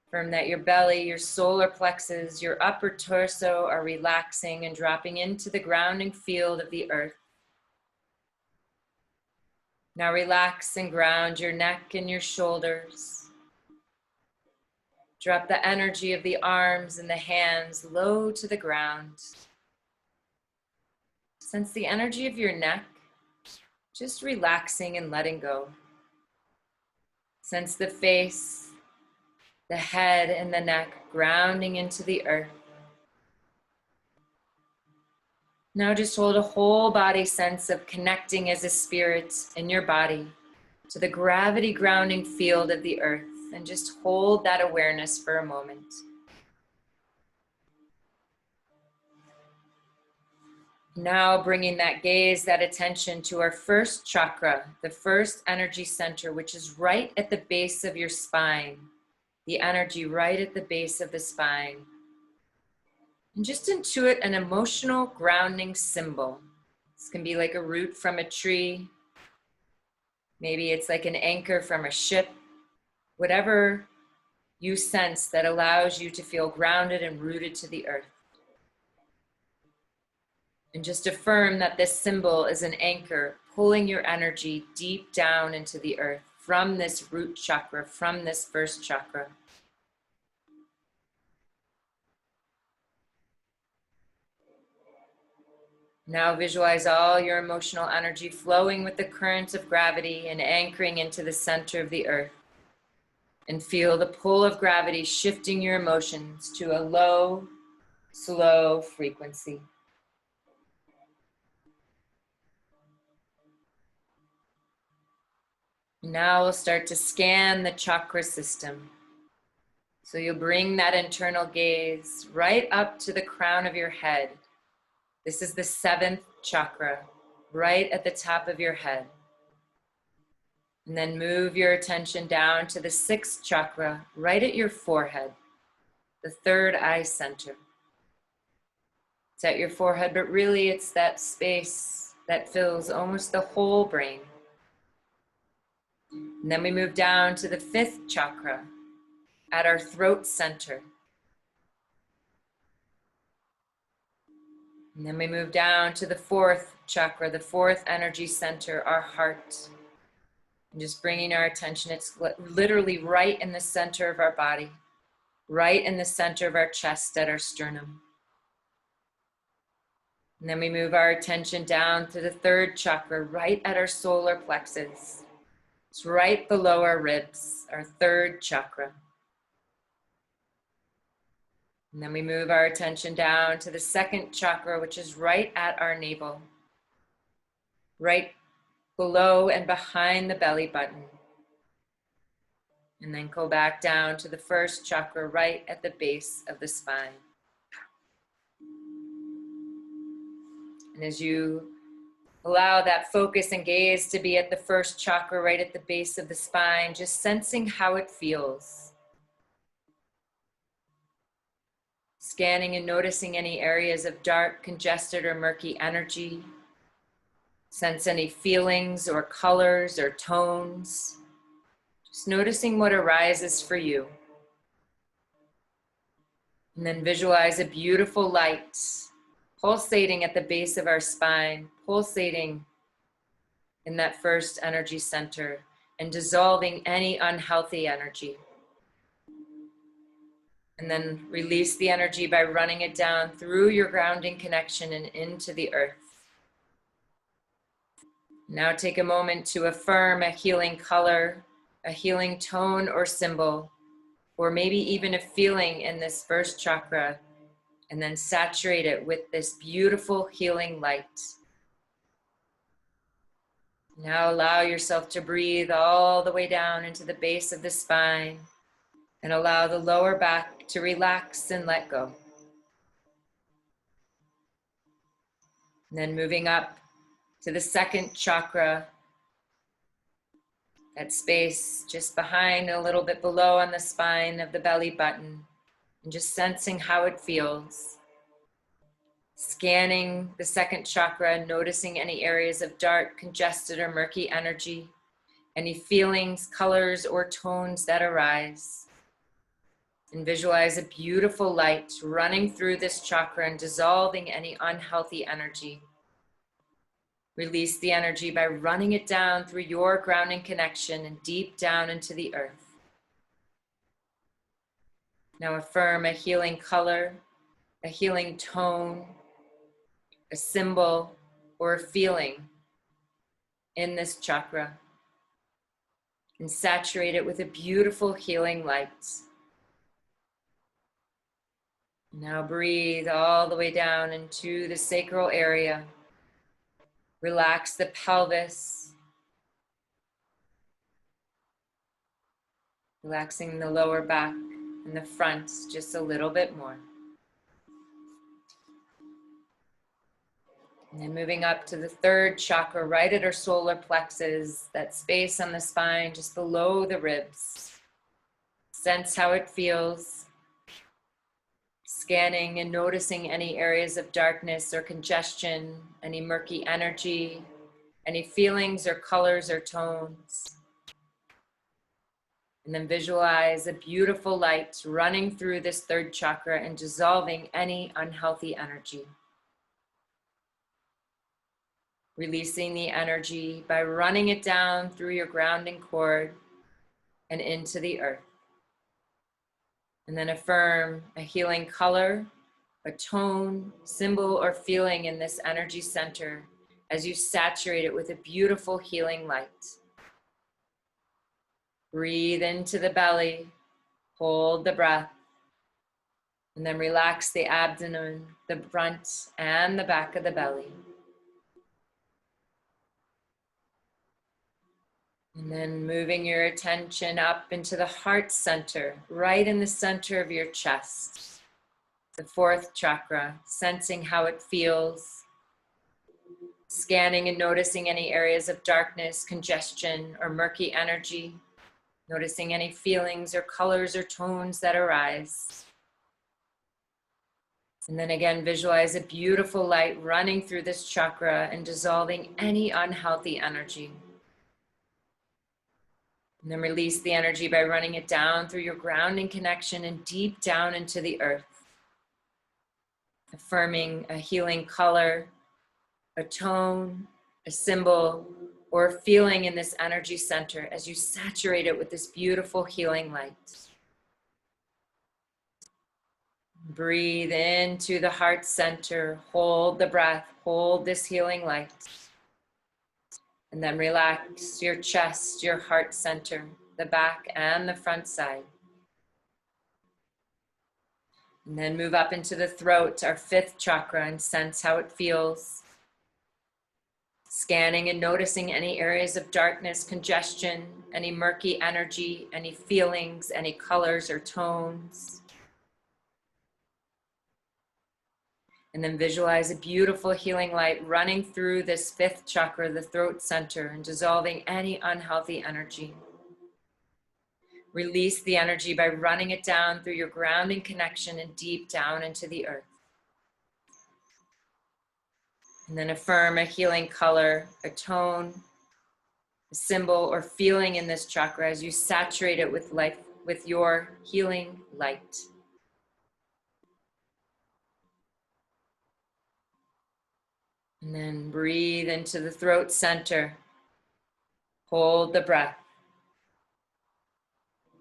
S1: Affirm that your belly, your solar plexus, your upper torso are relaxing and dropping into the grounding field of the earth. Now relax and ground your neck and your shoulders. Drop the energy of the arms and the hands low to the ground. Sense the energy of your neck just relaxing and letting go. Sense the face, the head and the neck grounding into the earth. Now just hold a whole body sense of connecting as a spirit in your body to the gravity grounding field of the earth, and just hold that awareness for a moment. Now bringing that gaze, that attention to our first chakra, the first energy center, which is right at the base of your spine. The energy right at the base of the spine. And just intuit an emotional grounding symbol. This can be like a root from a tree. Maybe it's like an anchor from a ship. Whatever you sense that allows you to feel grounded and rooted to the earth. And just affirm that this symbol is an anchor, pulling your energy deep down into the earth from this root chakra, from this first chakra. Now visualize all your emotional energy flowing with the currents of gravity and anchoring into the center of the earth. And feel the pull of gravity shifting your emotions to a low, slow frequency. Now we'll start to scan the chakra system. So you'll bring that internal gaze right up to the crown of your head. This is the 7th chakra, right at the top of your head. And then move your attention down to the 6th chakra, right at your forehead, the 3rd eye center. It's at your forehead, but really it's that space that fills almost the whole brain. And then we move down to the 5th chakra at our throat center. And then we move down to the 4th chakra, the 4th energy center, our heart. And just bringing our attention, it's literally right in the center of our body, right in the center of our chest at our sternum. And then we move our attention down to the 3rd chakra, right at our solar plexus. It's right below our ribs, our 3rd chakra. And then we move our attention down to the 2nd chakra, which is right at our navel, right below and behind the belly button. And then go back down to the 1st chakra, right at the base of the spine. And as you allow that focus and gaze to be at the 1st chakra, right at the base of the spine, just sensing how it feels. Scanning and noticing any areas of dark, congested, or murky energy. Sense any feelings or colors or tones. Just noticing what arises for you. And then visualize a beautiful light pulsating at the base of our spine, pulsating in that 1st energy center and dissolving any unhealthy energy. And then release the energy by running it down through your grounding connection and into the earth. Now take a moment to affirm a healing color, a healing tone or symbol, or maybe even a feeling in this 1st chakra, and then saturate it with this beautiful healing light. Now allow yourself to breathe all the way down into the base of the spine and allow the lower back to relax and let go. And then moving up to the 2nd chakra, that space just behind, a little bit below on the spine of the belly button, and just sensing how it feels. Scanning the 2nd chakra, noticing any areas of dark, congested, or murky energy, any feelings, colors, or tones that arise. And visualize a beautiful light running through this chakra and dissolving any unhealthy energy. Release the energy by running it down through your grounding connection and deep down into the earth. Now affirm a healing color, a healing tone, a symbol, or a feeling in this chakra. And saturate it with a beautiful healing light. Now breathe all the way down into the sacral area. Relax the pelvis. Relaxing the lower back and the front just a little bit more. And then moving up to the 3rd chakra, right at our solar plexus, that space on the spine just below the ribs. Sense how it feels. Scanning and noticing any areas of darkness or congestion, any murky energy, any feelings or colors or tones. And then visualize a beautiful light running through this 3rd chakra and dissolving any unhealthy energy. Releasing the energy by running it down through your grounding cord and into the earth. And then affirm a healing color, a tone, symbol, or feeling in this energy center as you saturate it with a beautiful healing light. Breathe into the belly, hold the breath, and then relax the abdomen, the front and the back of the belly. And then moving your attention up into the heart center, right in the center of your chest, the fourth chakra, sensing how it feels, scanning and noticing any areas of darkness, congestion, or murky energy, noticing any feelings or colors or tones that arise. And then again, visualize a beautiful light running through this chakra and dissolving any unhealthy energy. And then release the energy by running it down through your grounding connection and deep down into the earth, affirming a healing color, a tone, a symbol, or a feeling in this energy center as you saturate it with this beautiful healing light. Breathe into the heart center, hold the breath, hold this healing light. And then relax your chest, your heart center, the back and the front side. And then move up into the throat, our fifth chakra, and sense how it feels. Scanning and noticing any areas of darkness, congestion, any murky energy, any feelings, any colors or tones. And then visualize a beautiful healing light running through this fifth chakra, the throat center, and dissolving any unhealthy energy. Release the energy by running it down through your grounding connection and deep down into the earth. And then affirm a healing color, a tone, a symbol, or feeling in this chakra as you saturate it with life, with your healing light. And then breathe into the throat center. Hold the breath.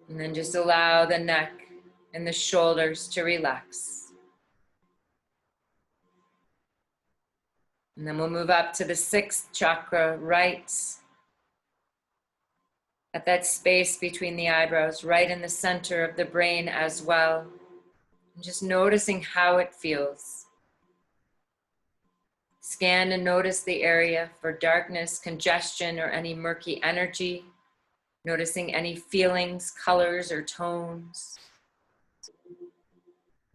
S1: And then just allow the neck and the shoulders to relax. And then we'll move up to the sixth chakra, right at that space between the eyebrows, right in the center of the brain as well. And just noticing how it feels. Scan and notice the area for darkness, congestion, or any murky energy. Noticing any feelings, colors, or tones.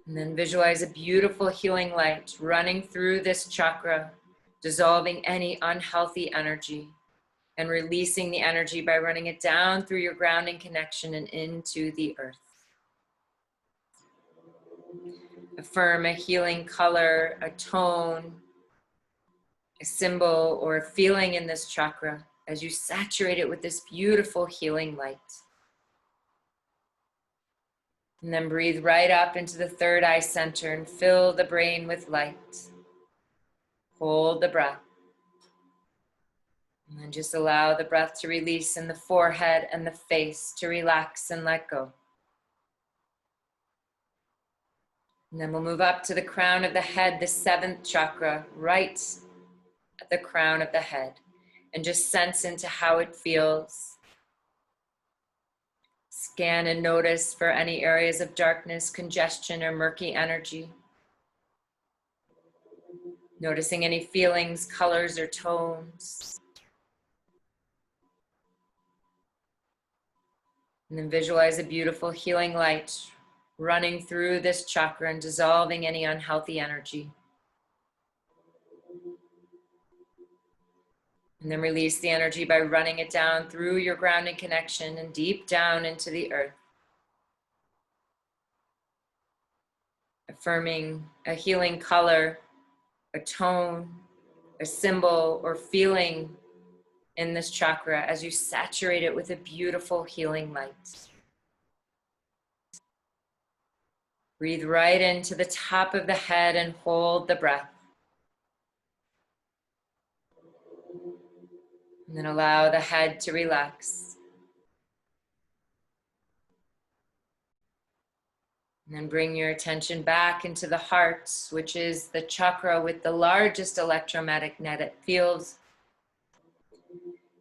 S1: And then visualize a beautiful healing light running through this chakra, dissolving any unhealthy energy and releasing the energy by running it down through your grounding connection and into the earth. Affirm a healing color, a tone, a symbol, or a feeling in this chakra as you saturate it with this beautiful healing light. And then breathe right up into the third eye center and fill the brain with light. Hold the breath. And then just allow the breath to release in the forehead and the face to relax and let go. And then we'll move up to the crown of the head, the seventh chakra, right at the crown of the head. And just sense into how it feels. Scan and notice for any areas of darkness, congestion, or murky energy. Noticing any feelings, colors, or tones. And then visualize a beautiful healing light running through this chakra and dissolving any unhealthy energy. And then release the energy by running it down through your grounding connection and deep down into the earth. Affirming a healing color, a tone, a symbol, or feeling in this chakra as you saturate it with a beautiful healing light. Breathe right into the top of the head and hold the breath. And then allow the head to relax. And then bring your attention back into the heart, which is the chakra with the largest electromagnetic fields.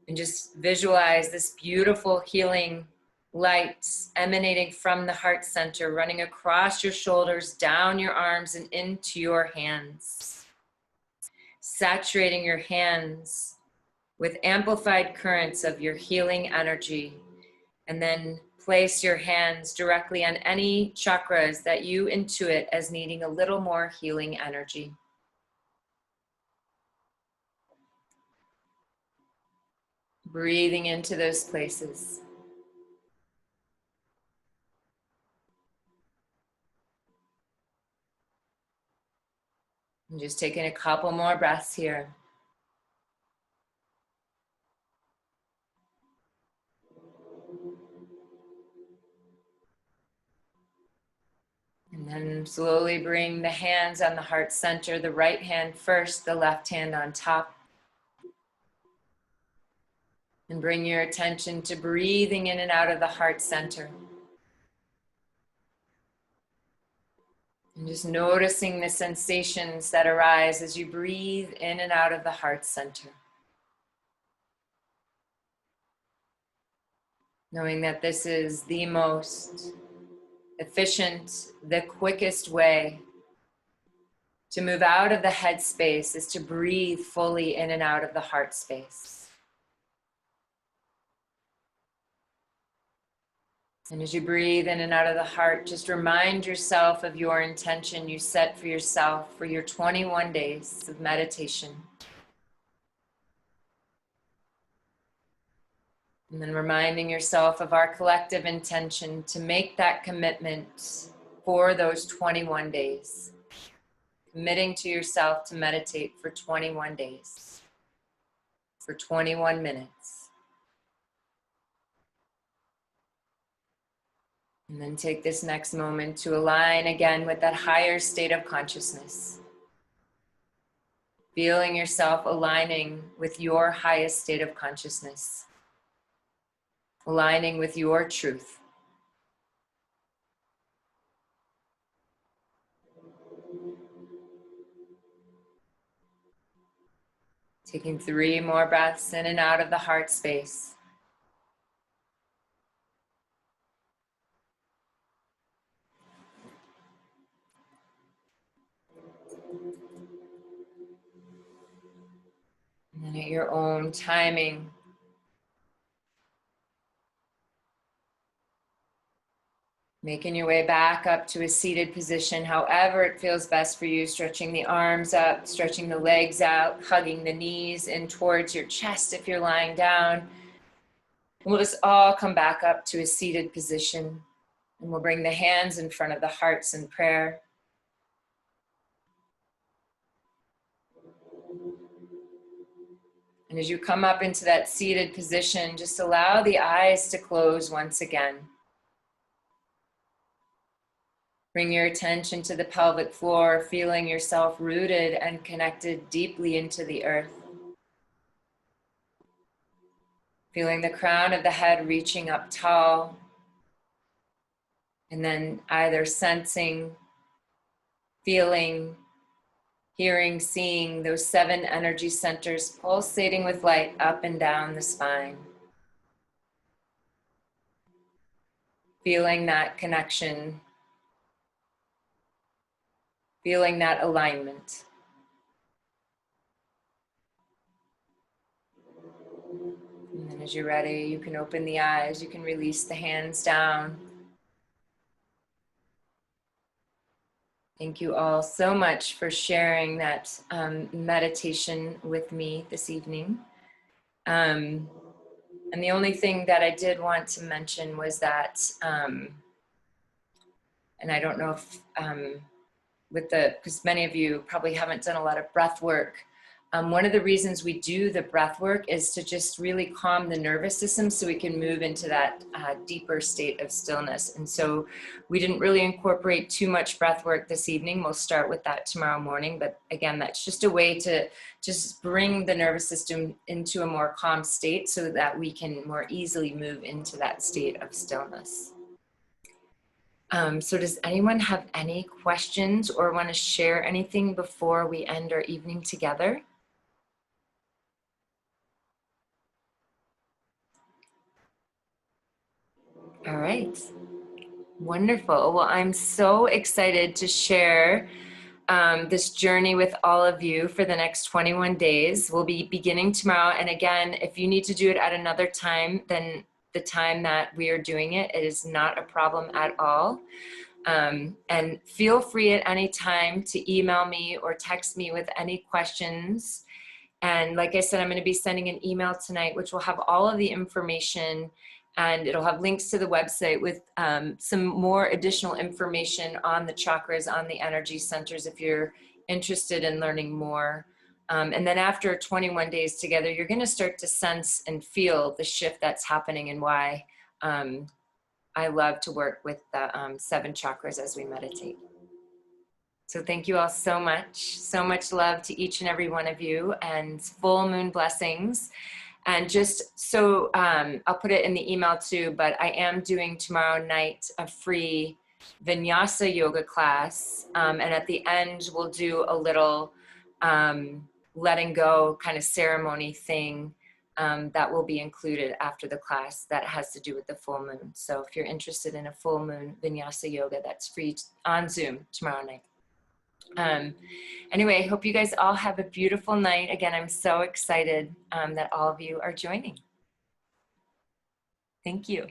S1: And just visualize this beautiful healing light emanating from the heart center, running across your shoulders, down your arms, and into your hands. Saturating your hands with amplified currents of your healing energy. And then place your hands directly on any chakras that you intuit as needing a little more healing energy. Breathing into those places. And just taking a couple more breaths here. And then slowly bring the hands on the heart center, the right hand first, the left hand on top. And bring your attention to breathing in and out of the heart center. And just noticing the sensations that arise as you breathe in and out of the heart center. Knowing that this is the most efficient, the quickest way to move out of the head space is to breathe fully in and out of the heart space. And as you breathe in and out of the heart, just remind yourself of your intention you set for yourself for your 21 days of meditation. And then reminding yourself of our collective intention to make that commitment for those 21 days. Committing to yourself to meditate for 21 days, for 21 minutes. And then take this next moment to align again with that higher state of consciousness. Feeling yourself aligning with your highest state of consciousness. Aligning with your truth. Taking 3 more breaths in and out of the heart space. And then at your own timing, making your way back up to a seated position, however it feels best for you, stretching the arms up, stretching the legs out, hugging the knees in towards your chest if you're lying down. And we'll just all come back up to a seated position. And we'll bring the hands in front of the hearts in prayer. And as you come up into that seated position, just allow the eyes to close once again. Bring your attention to the pelvic floor, feeling yourself rooted and connected deeply into the earth. Feeling the crown of the head reaching up tall. And then either sensing, feeling, hearing, seeing those 7 energy centers pulsating with light up and down the spine. Feeling that connection. Feeling that alignment. And then as you're ready, you can open the eyes, you can release the hands down. Thank you all so much for sharing that meditation with me this evening. And the only thing that I did want to mention was that, and I don't know if, because many of you probably haven't done a lot of breath work. One of the reasons we do the breath work is to just really calm the nervous system so we can move into that deeper state of stillness. And so we didn't really incorporate too much breath work this evening. We'll start with that tomorrow morning. But again, that's just a way to just bring the nervous system into a more calm state so that we can more easily move into that state of stillness. So does anyone have any questions or want to share anything before we end our evening together? All right. Wonderful. Well, I'm so excited to share this journey with all of you for the next 21 days. We'll be beginning tomorrow. And again, if you need to do it at another time than the time that we are doing it, it is not a problem at all. And feel free at any time to email me or text me with any questions. And like I said, I'm going to be sending an email tonight, which will have all of the information, and it'll have links to the website with some more additional information on the chakras, on the energy centers, if you're interested in learning more. And then after 21 days together, you're going to start to sense and feel the shift that's happening, and why I love to work with the 7 chakras as we meditate. So thank you all so much love to each and every one of you, and full moon blessings. And just so, I'll put it in the email too, but I am doing tomorrow night a free vinyasa yoga class. And at the end, we'll do a little letting go kind of ceremony thing that will be included after the class that has to do with the full moon. So if you're interested in a full moon vinyasa yoga, that's free on Zoom tomorrow night. Anyway, I hope you guys all have a beautiful night. Again, I'm so excited that all of you are joining. Thank you.